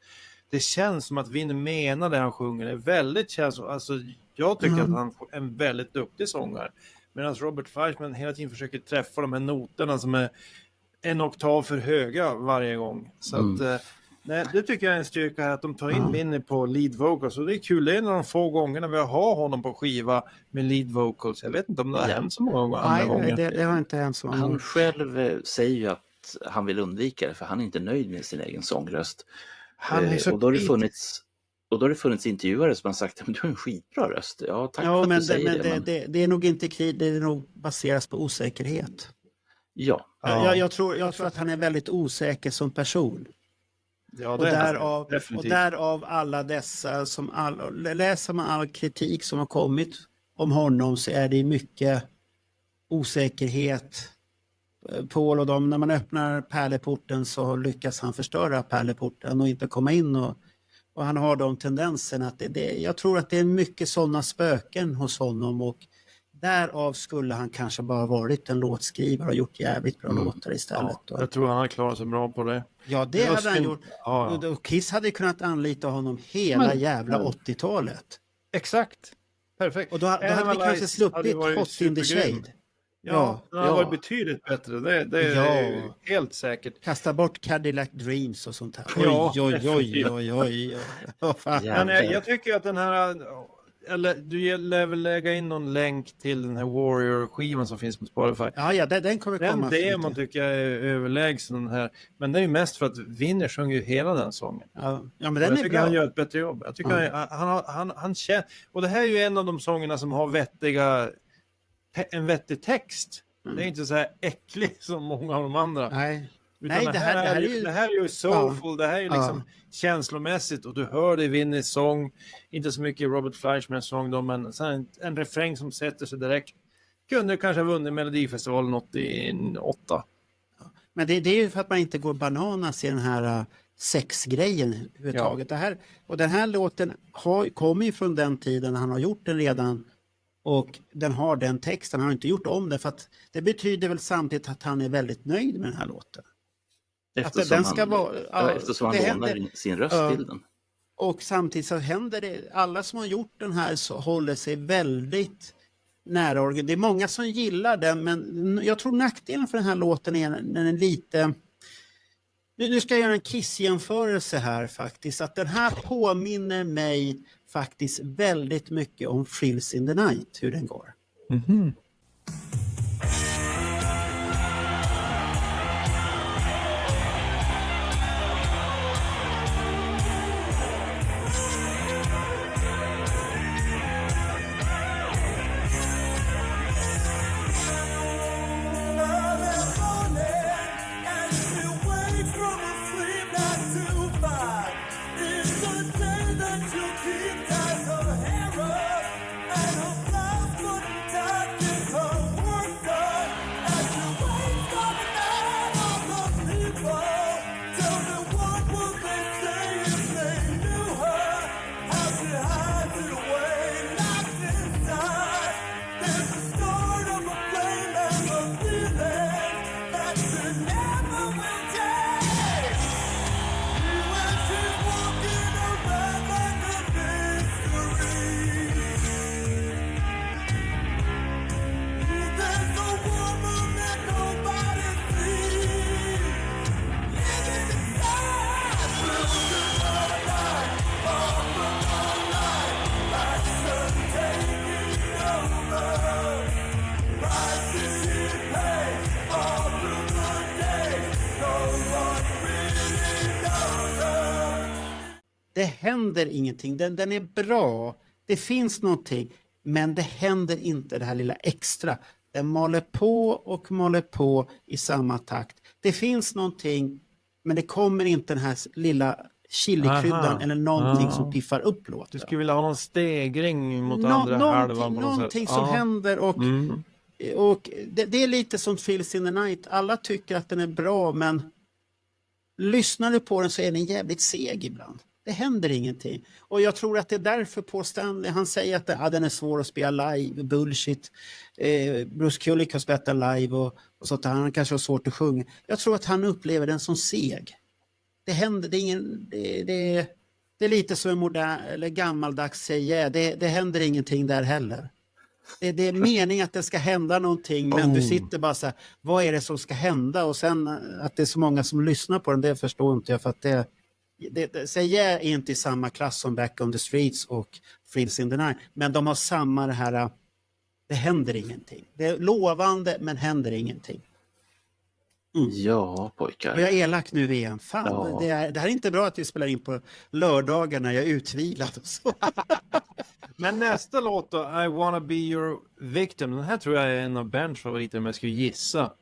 Det känns som att Vinny menar det han sjunger. Det är väldigt känsla. Alltså, jag tycker att han är en väldigt duktig sångare. Medan Robert Fleischman hela tiden försöker träffa de här noterna som är en oktav för höga varje gång. Så att, nej, det tycker jag är en styrka här, att de tar in Vinny på lead vocals. Och det är kul, det är en av de få gångerna vi har honom på skiva med lead vocals. Jag vet inte om det har hänt så många andra gånger. Nej, det har inte hänt så många Han gånger. själv säger ju att han vill undvika det, för han är inte nöjd med sin egen sångröst. Han är så Och då har det funnits intervjuare som har sagt att du har en skitbra röst. Ja, tack för Ja, att men, du säger det. Men... det är nog inte krig, det är nog baseras på osäkerhet. Ja. Jag tror att han är väldigt osäker som person. Ja, Och det är därav, därav alla dessa, läser man all kritik som har kommit om honom, så är det mycket osäkerhet. Paul och dem, när man öppnar pärleporten så lyckas han förstöra pärleporten och inte komma in, och han har de tendenserna att jag tror att det är mycket sådana spöken hos honom, och därav skulle han kanske bara varit en låtskrivare och gjort jävligt bra låtar istället. Ja, jag tror han har klarat sig bra på det. Ja, det var hade han synd. gjort. Ja. Och Kiss hade kunnat anlita honom hela jävla 80-talet. Exakt. Perfekt. Och då hade vi Animalize kanske sluppit hade varit Hot in the supergrym. Shade. Ja, det har varit betydligt bättre. Det är helt säkert. Kasta bort Cadillac Dreams och sånt här. Ja, Oj. Vad fan. Men jag tycker att den här, eller du lär väl lägga in någon länk till den här Warrior-skivan som finns på Spotify. Ja, den kommer komma. Den demon tycker jag är överlägsen den här. Men det är ju mest för att Vinny sjunger ju hela den sången. Ja, men Och den jag är tycker bra. han gör ett bättre jobb. Jag tycker han känner, och det här är ju en av de sångerna som har en vettig text. Det är inte så här äcklig som många av de andra. Nej. Utan Nej, det här är ju soulful, det här är ju liksom känslomässigt, och du hör det i Vinnys sång, inte så mycket i Robert Fleischmans sång då, men sen en refräng som sätter sig direkt. Kunde kanske ha vunnit Melodifestivalen 88. Men det är ju för att man inte går bananas i den här sexgrejen överhuvudtaget. Och den här låten kommer ju från den tiden han har gjort den redan, och den har den texten, han har inte gjort om det, för att det betyder väl samtidigt att han är väldigt nöjd med den här låten. Eftersom han det lånar sin röst till den. Och samtidigt så händer det, alla som har gjort den här så håller sig väldigt nära orgeln. Det är många som gillar den, men jag tror nackdelen för den här låten är den är lite... Nu ska jag göra en Kiss-jämförelse här faktiskt. Att den här påminner mig faktiskt väldigt mycket om Thrills in the Night, hur den går. Det händer ingenting. Den är bra. Det finns någonting. Men det händer inte det här lilla extra. Den maler på i samma takt. Det finns någonting, men det kommer inte den här lilla chilikryddan eller någonting som piffar upp låten. Du skulle vilja ha någon stegring mot andra halvan på något någonting sätt. som händer och det är lite som Thrills in the Night. Alla tycker att den är bra, men lyssnar du på den så är den jävligt seg ibland. Det händer ingenting. Och jag tror att det är därför Paul Stanley, han säger att den är svår att spela live, bullshit. Bruce Kulick har spelat live och sånt där. Han kanske har svårt att sjunga. Jag tror att han upplever den som seg. Det händer, det är lite som en modern eller gammaldags säger. Det händer ingenting där heller. Det är meningen att det ska hända någonting, men du sitter bara så här, vad är det som ska hända? Och sen att det är så många som lyssnar på den, det förstår inte jag, för att säger är inte i samma klass som Back on the Streets och Thrills in the Night, men de har samma det här, det händer ingenting. Det är lovande, men händer ingenting. Ja, pojkar. Och jag är elak nu igen. Fan, Ja. det här är inte bra att vi spelar in på lördagar när jag är utvilad och så. Men nästa låt då, I wanna be your victim. Den här tror jag är en av Bernts favoriter om jag skulle gissa.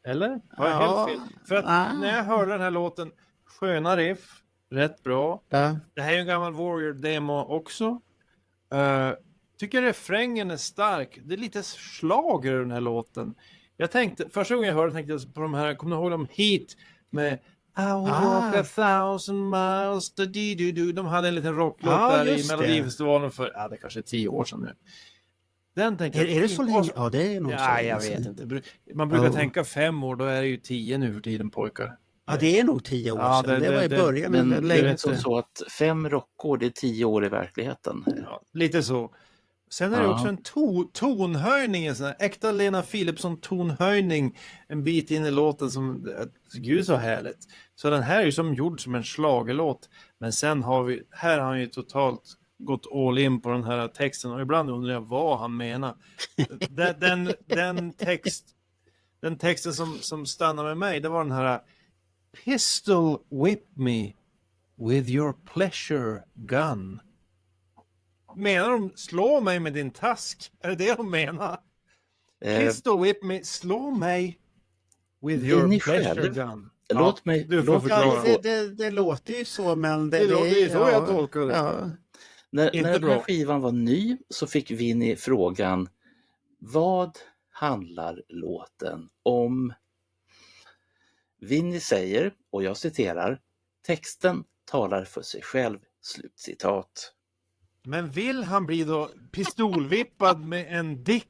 Eller? Har jag helt fel? För att när jag hörde den här låten, sköna riff, rätt bra. Ja. Det här är ju en gammal Warrior-demo också. Tycker refrängen är stark. Det är lite slager i den här låten. Jag tänkte, första gången jag hörde tänkte jag på de här, kommer ni ihåg dem Heat med I walk 1000 miles, de hade en liten rocklåt där i Melodifestivalen för, det kanske är 10 år sedan nu. Den tänker Är det så länge? Ja, det är nog så. Ja, jag vet inte. Man brukar tänka 5 år, då är det ju 10 nu för tiden, pojkar. Ja, det är nog 10 år sedan. Det var i början. Men det är så att 5 rockår, det är 10 år i verkligheten. Ja, lite så. Sen är det också en tonhöjning, en sån här äkta Lena Philipsson tonhöjning en bit in i låten som, gud så härligt. Så den här är ju som gjord som en schlagerlåt. Men sen har han ju totalt gått all in på den här texten och ibland undrar jag vad han menar. Den texten som stannar med mig, det var den här Pistol whip me with your pleasure gun. Menar de slå mig med din task? Är det de menar? Pistol whip me, slå mig with your pleasure gun. Låt mig, du får förklara. Det låter ju så, men det låter ju så jag tolkar det. Ja. När den här skivan var ny så fick Vinnie frågan, vad handlar låten om? Vinnie säger, och jag citerar, texten talar för sig själv, slutcitat. Men vill han bli då pistolvippad med en dick?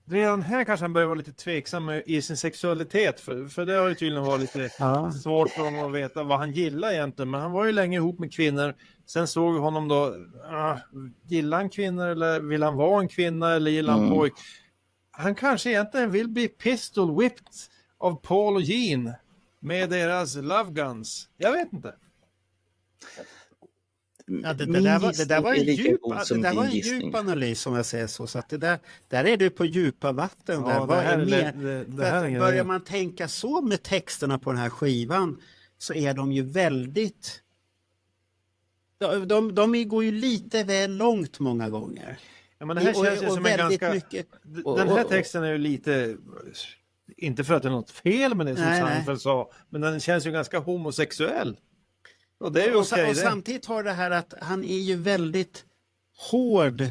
Redan här kanske han börjar vara lite tveksam i sin sexualitet. För det har ju tydligen varit lite svårt för honom att veta vad han gillar egentligen. Men han var ju länge ihop med kvinnor. Sen såg vi honom då, gillar han kvinnor eller vill han vara en kvinna eller gillar han pojk? Han kanske egentligen vill bli pistol whipped av Paul och Gene med deras love guns. Jag vet inte. Ja, det min där var gissning en är lika djup, god som det där din var en gissning. djup analys om jag säger så. Så att där är du på djupa vatten. Ja, där. Vad är mer? det här är Börjar man tänka så med texterna på den här skivan så är de ju väldigt... De går ju lite väl långt många gånger. Ja, men det här känns ju som en ganska... mycket... Den här texten är ju lite... Inte för att det är något fel med det som Seinfeld sa, men den känns ju ganska homosexuell. Och det är ju okej. Och samtidigt har det här att han är ju väldigt hård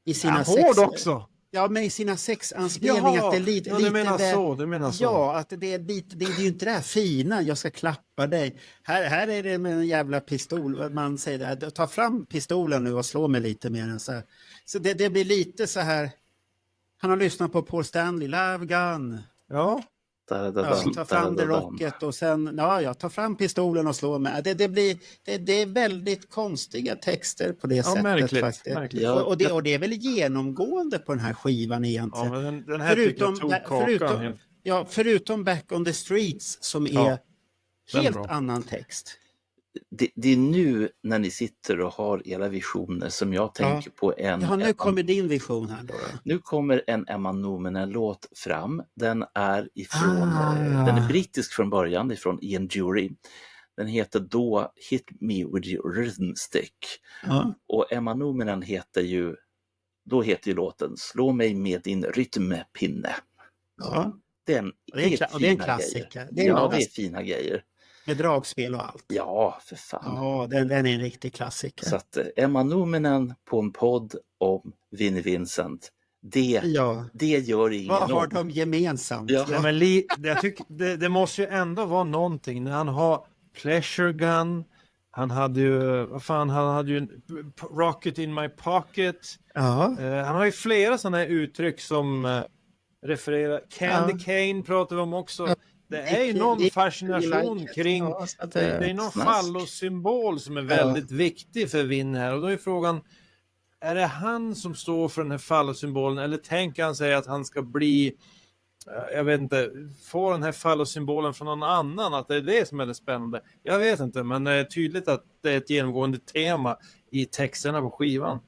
i sina hård också. Ja, men i sina sexanspelningar. Jaha, att det är lite, du menar så. Ja, att det är ju inte det här fina, jag ska klappa dig. Här är det med en jävla pistol. Man säger ta fram pistolen nu och slå mig lite mer än så här. Så det blir lite så här. Han har lyssnat på Paul Stanley, Love Gun. Ja. Ta fram The Rocket och sen, ta fram pistolen och slå med. Det är väldigt konstiga texter på det sättet märkligt, faktiskt. Märkligt. Och det är väl genomgående på den här skivan egentligen. Ja, men den här förutom Back on the Streets som är helt annan text. Det är nu när ni sitter och har era visioner som jag tänker på en... Ja, nu kommer din vision här då. Nu kommer en Emma Numminen-låt fram. Den är den är brittisk från början, ifrån Ian Dury. Den heter då Hit Me With Your Rhythm Stick. Och Emma Numminen heter ju låten Slå mig med din rytmpinne. Ja. Det är en klassiker. Det är fina grejer. Med dragspel och allt. Ja, för fan. Ja, den är en riktig klassiker. Så att Emma Numminen på en podd om Vinnie Vincent, det gör ingen. Vad har de gemensamt? Ja. Ja, men jag tycker, det måste ju ändå vara någonting när han har Pleasure Gun. Han hade ju, han hade ju Rocket in my pocket. Han har ju flera sådana här uttryck som refererar. Candy cane pratar vi om också. Det är ju någon fascination kring, det är någon fallosymbol som är väldigt viktig för Vinn här. Och då är frågan, är det han som står för den här fallosymbolen eller tänker han sig att han ska bli, jag vet inte, få den här fallosymbolen från någon annan, att det är det som är det spännande? Jag vet inte, men det är tydligt att det är ett genomgående tema i texterna på skivan.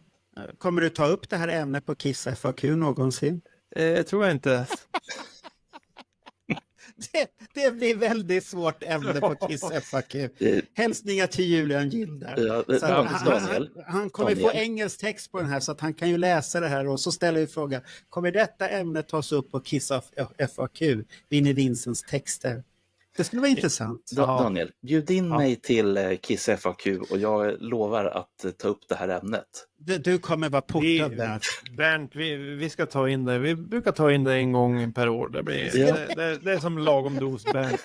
Kommer du ta upp det här ämnet på Kiss FAQ någonsin? Tror jag inte. Det blir väldigt svårt ämne på Kiss FAQ. Hälsningar till Julian Gilder. Han kommer få engelsk text på den här så att han kan ju läsa det här och så ställer vi frågan, kommer detta ämne tas upp på Kiss FAQ? Vinnie Vincents texter. Det skulle vara intressant. Daniel, bjud in mig till Kiss FAQ och jag lovar att ta upp det här ämnet. Du kommer vara portad där. Bernt, vi ska ta in det. Vi brukar ta in det en gång per år. Det är som lagom dos, Bernt.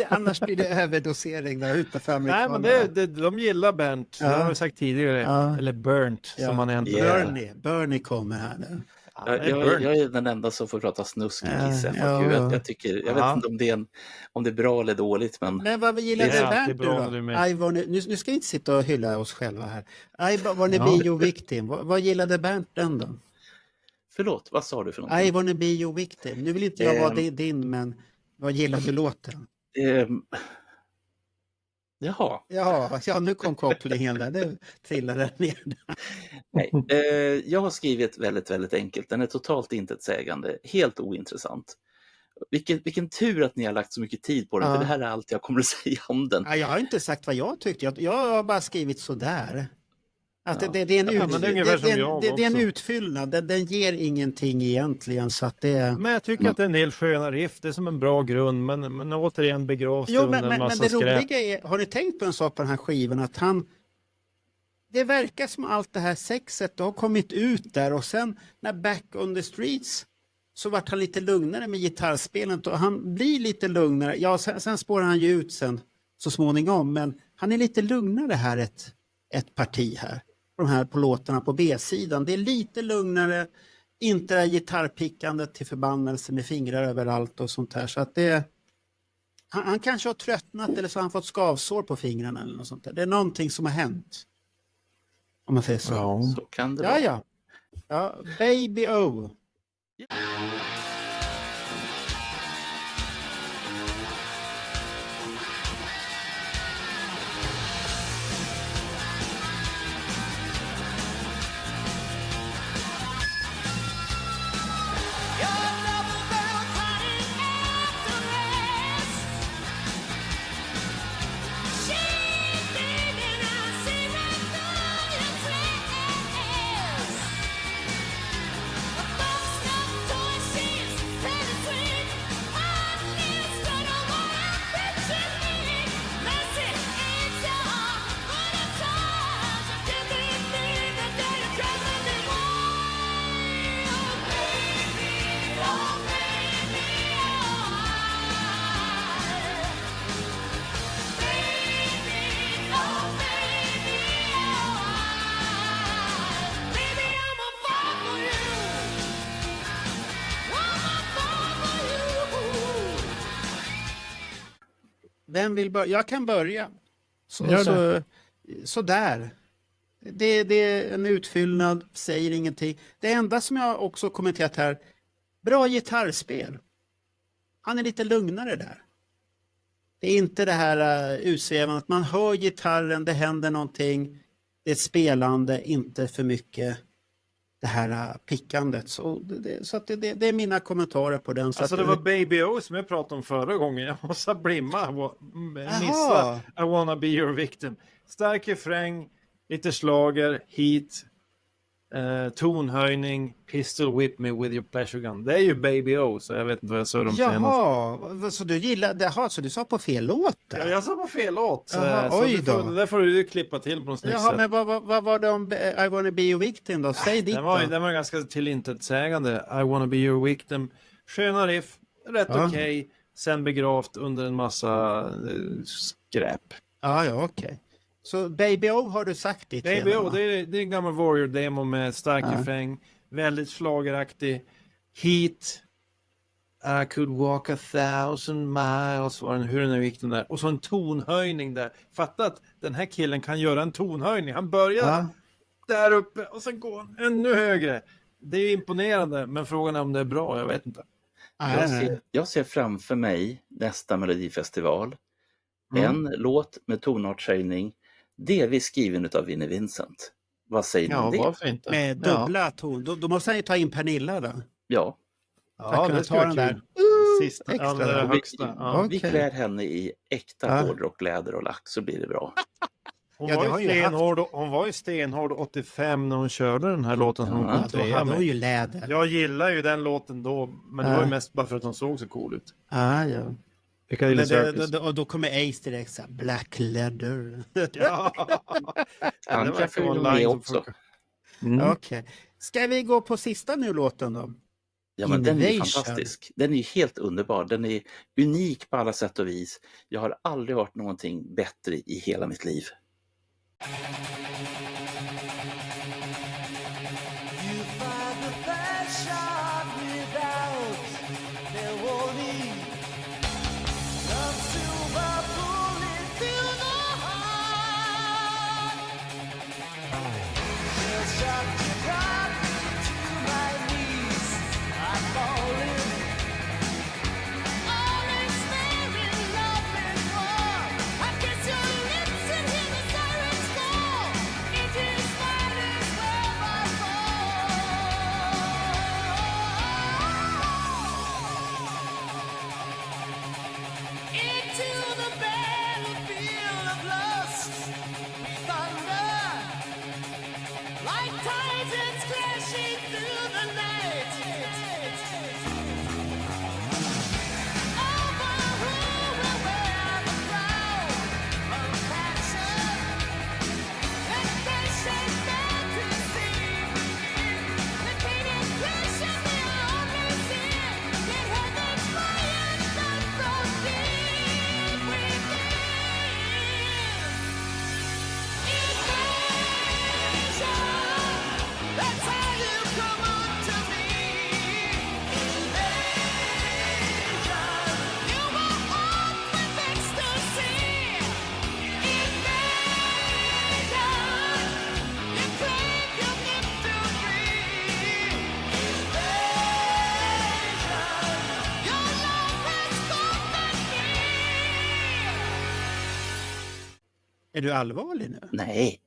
Annars blir det överdosering där ute för amerikanerna. Nej, men de gillar Bernt. Det har vi sagt tidigare. Eller Bernt, som man ändrar. Bernie kommer här nu. Jag är den enda som får prata snusk i Kiss FAQ. Jag vet inte om det är bra eller dåligt. Men vad gillar du Bernt då? Nu ska vi inte sitta och hylla oss själva här. I wanna be your victim. Vad gillade Bernt den då? Förlåt, vad sa du för någonting? I wanna be your victim. Nu vill inte jag vara din, men vad gillar du låten? Ja, nu kom kopplingen där. Nu trillade den ner. Nej, jag har skrivit väldigt, väldigt enkelt. Den är totalt intetsägande, helt ointressant. Vilken tur att ni har lagt så mycket tid på den, för det här är allt jag kommer att säga om den. Jag har inte sagt vad jag tyckte. Jag har bara skrivit sådär. Att det är en utfyllnad. Den ger ingenting egentligen. Så att men jag tycker att det är en del sköna riff. Det är som en bra grund. Men återigen begravs det under en massa skräp. Men det roliga är, har ni tänkt på en sak på den här skivan? Att det verkar som allt det här sexet har kommit ut där. Och sen när Back on the Streets så vart han lite lugnare med gitarrspelet. Och han blir lite lugnare. Ja, sen spårar han ju ut sen så småningom. Men han är lite lugnare här ett parti här. På låtarna på B-sidan. Det är lite lugnare, inte det gitarrpickandet till förbannelse med fingrar överallt och sånt här. Så att han kanske har tröttnat eller så har han fått skavsår på fingrarna eller något sånt där. Det är någonting som har hänt. Om man säger så. Ja, så kan det vara. Ja, Baby O. Vem vill börja? Jag kan börja. Gör det. Sådär. Det är en utfyllnad, säger ingenting. Det enda som jag också kommenterat här, bra gitarrspel. Han är lite lugnare där. Det är inte det här utsvävande, att man hör gitarren, det händer någonting. Det är ett spelande, inte för mycket det här pickandet. Så det är mina kommentarer på den. Så Alltså att, det var Baby O som jag pratade om förra gången. Jag måste missa I wanna be your victim. Stark refräng, lite slager, heat, tonhöjning, pistol whip me with your pleasure gun. Det är ju Baby O, så jag vet inte vad jag sa dem senast. Jaha, så du gillade, så du sa på fel låt där? Ja, jag sa på fel låt. Jaha, så oj då. det får du klippa till på något snyggt Jaha, sätt. men vad var det om I wanna be your victim då? Säg ditt Den då. var ganska tillintetsägande. I wanna be your victim. Sköna riff, rätt okej. Sen begravt under en massa skräp. Ja, okej. Så Baby O har du sagt ditt Baby redan, O, va? det är en gammal Warrior-demo med stark refräng. Väldigt slageraktig. Heat. I could walk 1,000 miles. Hur den gick den där. Och så en tonhöjning där. Fatta att den här killen kan göra en tonhöjning. Han börjar där uppe och sen går han ännu högre. Det är imponerande, men frågan är om det är bra, jag vet inte. Jag ser framför mig nästa Melodifestival. En låt med tonartshöjning. Delvis skriven av Vinnie Vincent. Vad säger ni om det? Varför inte? Med dubbla ton. Då måste han ju ta in Pernilla då. Ja. Ja, det ta den där. Sista, extra det där. högsta. Ja. Vi klär henne i äkta hårdrock, läder och lack, så blir det bra. Hon, Ja, det har var ju ju hon var ju stenhård 85 när hon körde den här låten som hon kom Då trea hade hon med. ju läder. Jag gillar ju den låten då, men det var ju mest bara för att hon såg så cool ut. Ja. Piccadilly Men Circus. då kommer Ace direkt så här, Black Leather. Ja. Han Det kan verkar få vara en med line som också. funkar. Okej. Ska vi gå på sista nu låten då? Ja, men den är ju Invasion. fantastisk. Den är ju helt underbar. Den är unik på alla sätt och vis. Jag har aldrig hört någonting bättre i hela mitt liv. You find the best shot without the warning. Some silver bullet through the heart. Just shot you brought me to my knees. I'm falling. All is there in love and war. I kiss your lips and hear the sirens call. It is mine as well by into the battlefield of lust, we thunder like titans crashing through the night. Over who will wear the crown of passion and patient fantasy. The painted flesh of the only sin. Let heaven's fire burn so deep within. Invasion, that's how you come unto me. Invasion, you were on with ecstasy. Invasion, you crave your victory. Invasion, your love has conquered me. Är du allvarlig nu? Nej,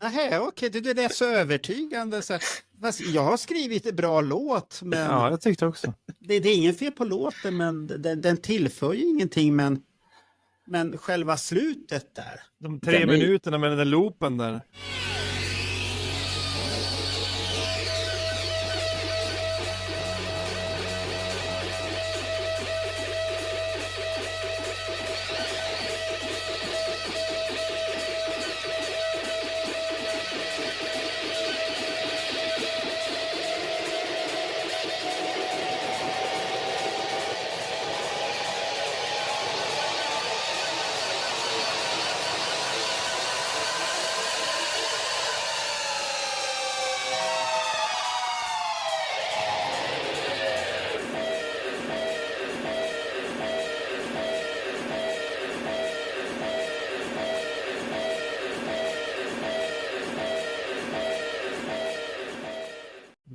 Nej, okej, det är så övertygande. Så, fast jag har skrivit en bra låt, men Ja, jag tyckte också. det är ingen fel på låten, men den tillför ju ingenting. Men själva slutet där. De 3 minuterna med den där loopen där.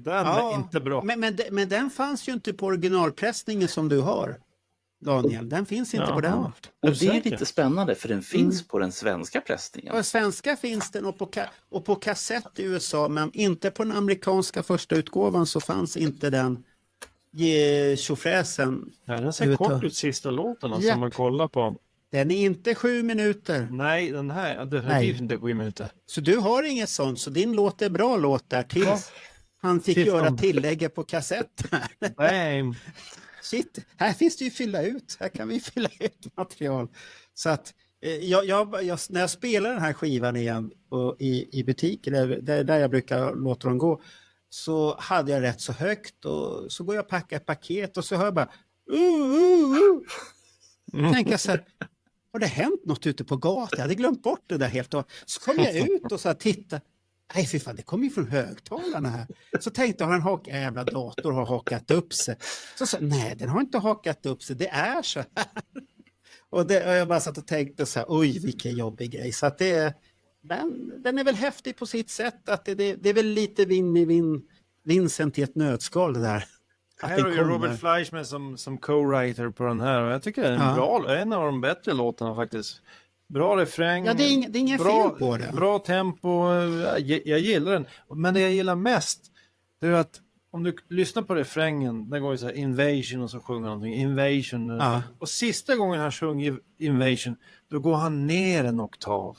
Den är inte bra. Men den fanns ju inte på originalpressningen som du har, Daniel. Den finns inte på den. Och det är lite spännande för den finns på den svenska pressningen. På svenska finns den och på kassett i USA, men inte på den amerikanska första utgåvan så fanns inte den tjofräsen. Ja, den ser kort ut, sista låten som man kollar på. Den är inte 7 minuter. Nej, den här är definitivt inte 7 minuter. Så du har inget sånt, så din låt är bra låt där tills han fick göra tillägget på kassett. Nej. Shit, här finns det ju fylla ut. Här kan vi fylla ut material. Så att när jag spelar den här skivan igen i butiken, där jag brukar låta dem gå, så hade jag rätt så högt och så går jag och packar ett paket och så hör jag bara tänker så här, har det hänt något ute på gatan? Jag hade glömt bort det där helt. Så kom jag ut och så här, titta. Nej för fan, det kommer ju från högtalarna här. Så tänkte jag, har en jävla dator har hakat upp sig. Så sa nej, den har inte hakat upp sig. Det är så här. Och jag bara satt och tänkte så här, oj vilken jobbig grej. Så att den är väl häftig på sitt sätt. Att det är väl lite Vincent i ett nötskal det där. Här har ju Robert Fleischman som co-writer på den här. Och jag tycker det är en av de bättre låtarna faktiskt. Bra refräng. Ja, det är ingen fel på det. Bra tempo. Jag gillar den. Men det jag gillar mest, det är att om du lyssnar på refrängen, den går ju så här Invasion och så sjunger han någonting. Invasion. Ja. Och sista gången han sjunger Invasion, då går han ner en oktav.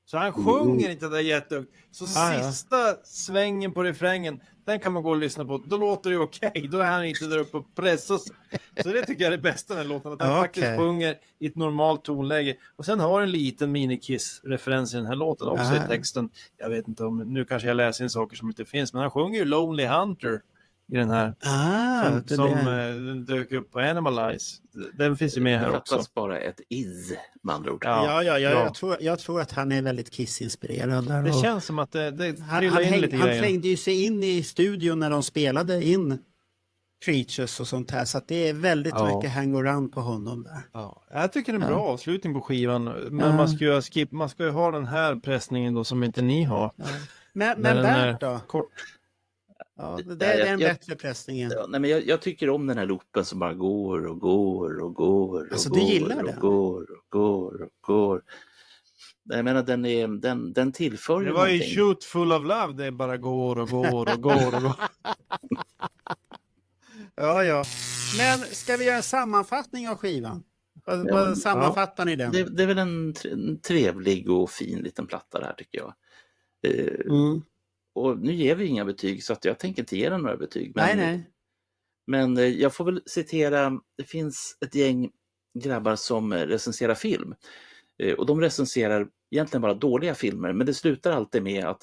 Så han sjunger inte där jättehögt. Så sista svängen på refrängen, den kan man gå och lyssna på. Då låter det okej. Då är han inte där uppe och pressar. Så det tycker jag är det bästa med låten. Att han faktiskt sjunger i ett normalt tonläge. Och sen har en liten mini-Kiss-referens i den här låten också i texten. Jag vet inte om, nu kanske jag läser in saker som inte finns. Men han sjunger ju Lonely Hunter i den här. Som dök upp på Animalize. Den finns ju med här också. Det bara ett is med andra ord. Jag tror att han är väldigt Kiss-inspirerad. Där det känns som att han slängde ju sig in i studion när de spelade in Creatures och sånt här. Så att det är väldigt mycket hang-around på honom där. Ja. Jag tycker det är en bra avslutning på skivan. Men man ska ju ha den här pressningen då som inte ni har. Ja. Men Bert då? Kort. Ja, det är en bättre pressning. Nej, men jag tycker om den här loopen som bara går och går och går. Alltså du gillar den? Går. Jag menar den tillför ju det var någonting. Ju Shoot Full of Love, det bara går och går. Ja. Men ska vi göra en sammanfattning av skivan? Vad sammanfattar ni den? Det är väl en trevlig och fin liten platta där tycker jag. Och nu ger vi inga betyg så att jag tänker inte ge den några betyg. Nej. Men jag får väl citera, det finns ett gäng grabbar som recenserar film. Och de recenserar egentligen bara dåliga filmer, men det slutar alltid med att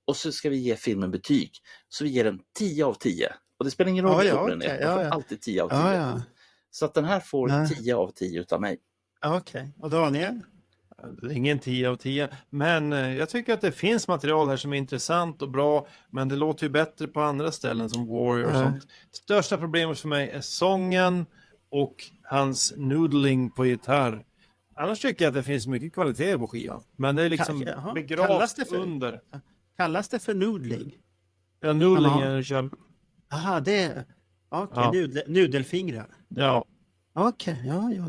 och så ska vi ge filmen betyg. Så vi ger den 10 av 10. Och det spelar ingen roll hur den är, jag får alltid 10 av 10. Ja. Så att den här får 10 av 10 utav mig. Okej. Och Daniel? Ingen 10 av 10. Men jag tycker att det finns material här som är intressant och bra. Men det låter ju bättre på andra ställen som Warrior och sånt. Största problemet för mig är sången och hans noodling på gitarr. Annars tycker jag att det finns mycket kvalitet på skivan. Men det är liksom begravt under. Kallas det för noodling? Ja, noodling är köp. Aha, det är... Okej, nudelfingrar. Ja. Okej,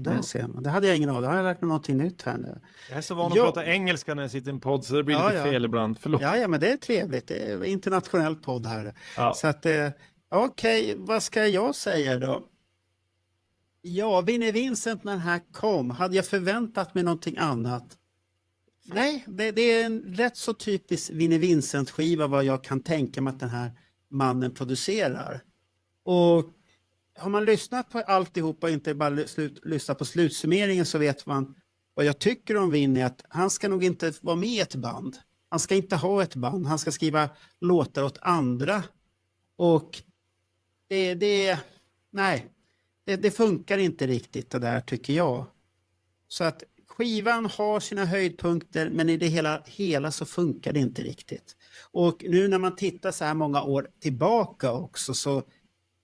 där ser man. Det hade jag ingen av. Det har jag lärt mig någonting nytt här nu. Jag är så van att prata engelska när jag sitter i en podd så det blir lite fel ibland. Förlåt. Ja, men det är trevligt. Det är internationell podd här. Ja. Så att, okej, vad ska jag säga då? Ja, Vinnie Vincent när den här kom, hade jag förväntat mig någonting annat? Nej, det är en rätt så typisk Vinnie Vincent-skiva vad jag kan tänka mig att den här mannen producerar. Och har man lyssnat på alltihopa och inte bara lyssnat på slutsummeringen så vet man vad jag tycker om Vinnie, att han ska nog inte vara med i ett band. Han ska inte ha ett band, han ska skriva låtar åt andra. Och det funkar inte riktigt det där tycker jag. Så att skivan har sina höjdpunkter men i det hela så funkar det inte riktigt. Och nu när man tittar så här många år tillbaka också så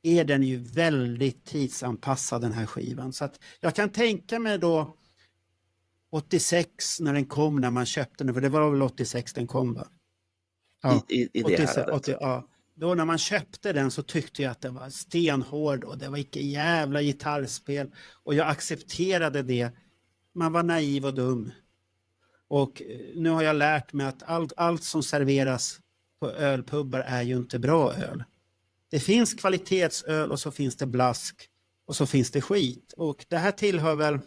är den ju väldigt tidsanpassad den här skivan. Så att jag kan tänka mig då 86 när den kom, när man köpte den, för det var väl 86 den kom va? Ja, i det här. då när man köpte den så tyckte jag att den var stenhård och det var inte jävla gitarrspel. Och jag accepterade det. Man var naiv och dum. Och nu har jag lärt mig att allt som serveras på ölpubbar är ju inte bra öl. Det finns kvalitetsöl och så finns det blask och så finns det skit. Och det här tillhör väl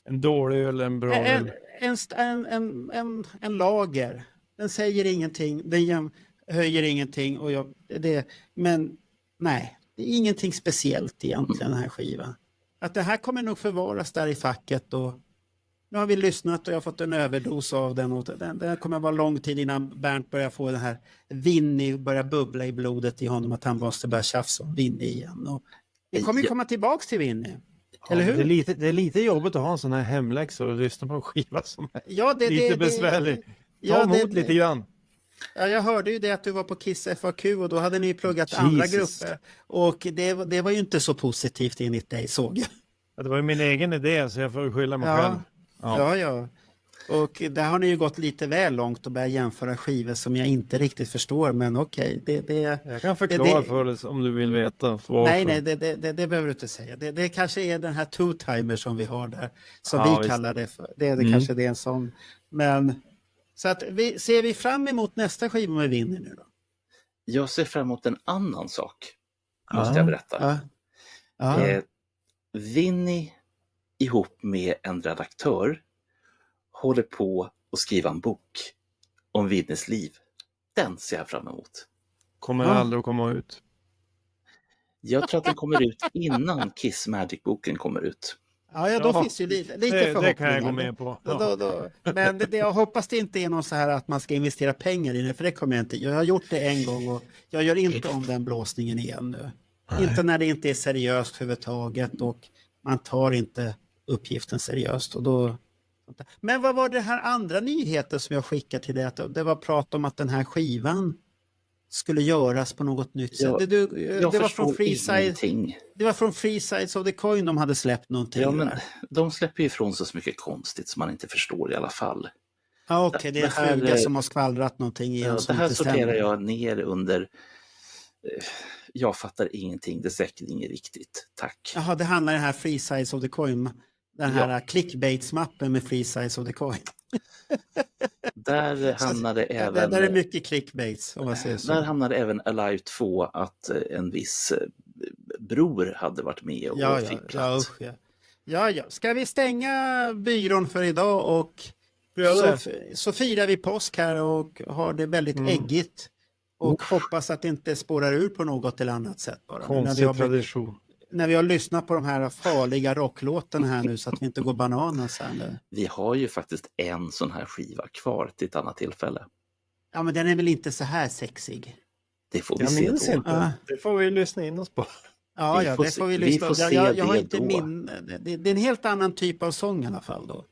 En dålig öl, en bra öl. en lager. Den säger ingenting, den höjer ingenting. Men nej, det är ingenting speciellt egentligen den här skivan. Att det här kommer nog förvaras där i facket och nu har vi lyssnat och jag har fått en överdos av den. Och det kommer vara lång tid innan Bernt börjar få den här Vinny, börjar bubbla i blodet i honom att han måste börja tjafsa om Vinny igen. Och vi kommer ju komma tillbaks till Vinny. Eller hur? Det är lite jobbigt att ha en sån här hemläxa och lyssna på en skiva som är lite besvärlig. Ta emot lite grann. Ja, jag hörde ju det att du var på Kiss FAQ och då hade ni pluggat andra grupper. Och det var ju inte så positivt enligt dig, såg jag. Ja, det var ju min egen idé så jag får skylla mig själv. Ja. Och där har ni ju gått lite väl långt och börjat jämföra skivor som jag inte riktigt förstår. Men okej, jag kan förklara för dig om du vill veta varför. Nej, det behöver du inte säga. Det kanske är den här two-timer som vi har där. Som vi kallar det för. Kanske det är en sån. Men så att ser vi fram emot nästa skiva med Vinny nu då? Jag ser fram emot en annan sak. Måste jag berätta. Vinny ihop med en redaktör håller på att skriva en bok om Vinnys liv. Den ser jag fram emot. Kommer aldrig att komma ut. Jag tror att den kommer ut innan Kiss Magic-boken kommer ut. Ja, då finns ju lite förhoppningar. Det kan jag gå med på. Ja. Men jag hoppas det inte är någon så här att man ska investera pengar i det, för det kommer jag inte. Jag har gjort det en gång och jag gör inte om den blåsningen igen nu. Nej. Inte när det inte är seriöst överhuvudtaget och man tar inte uppgiften seriöst. Och då... Men vad var det här andra nyheten som jag skickade till dig? Att det var prat om att den här skivan skulle göras på något nytt sätt. Det var från Freesize. Det var från Freesize of the Coin de hade släppt någonting. Ja, men de släpper ju ifrån sig så mycket konstigt som man inte förstår i alla fall. Ja, okej, det är fluga som har skvallrat någonting igen. Det här sorterar jag ner under... Jag fattar ingenting, det är säkert inget riktigt. Tack. Jaha, det handlar om den här Freesize of the Coin. Den här clickbaits-mappen med Freesize of the Coin. Där hamnade även... Där är mycket clickbaits, om man säger så. Där hamnade även Alive 2 att en viss bror hade varit med och fick plats. Ja. Ska vi stänga byrån för idag och så firar vi påsk här och har det väldigt äggigt. Och hoppas att det inte spårar ur på något eller annat sätt. Bara. Konstig tradition. När vi har lyssnat på de här farliga rocklåtarna här nu så att vi inte går bananas sen. Vi har ju faktiskt en sån här skiva kvar till ett annat tillfälle. Ja, men den är väl inte så här sexig? Det får vi se då. Inte. Det får vi lyssna in oss på. Ja, det får vi lyssna på. Jag har inte det är en helt annan typ av sång i alla fall då.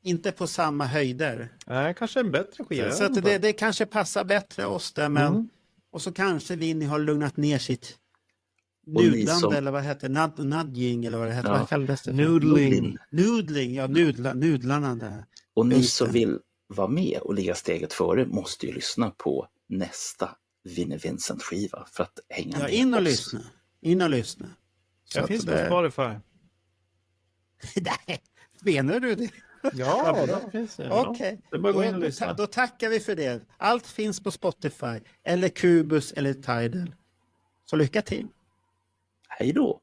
Inte på samma höjder. Nej, kanske en bättre skiva. Så att det kanske passar bättre oss där, men och så kanske Vinny har lugnat ner sitt nudlande, eller vad heter det? Nudging, eller vad det heter. Vad kallades det? Nudling, ja, nudlarna där. Och ni som vill vara med och ligga steget före måste ju lyssna på nästa Vinnie Vincent-skiva för att hänga med. In och lyssna. Jag finns på Spotify. Nej, menar du det? Ja, det finns det. Okej, då tackar vi för det. Allt finns på Spotify, eller Kubus, eller Tidal. Så lycka till. Hej då!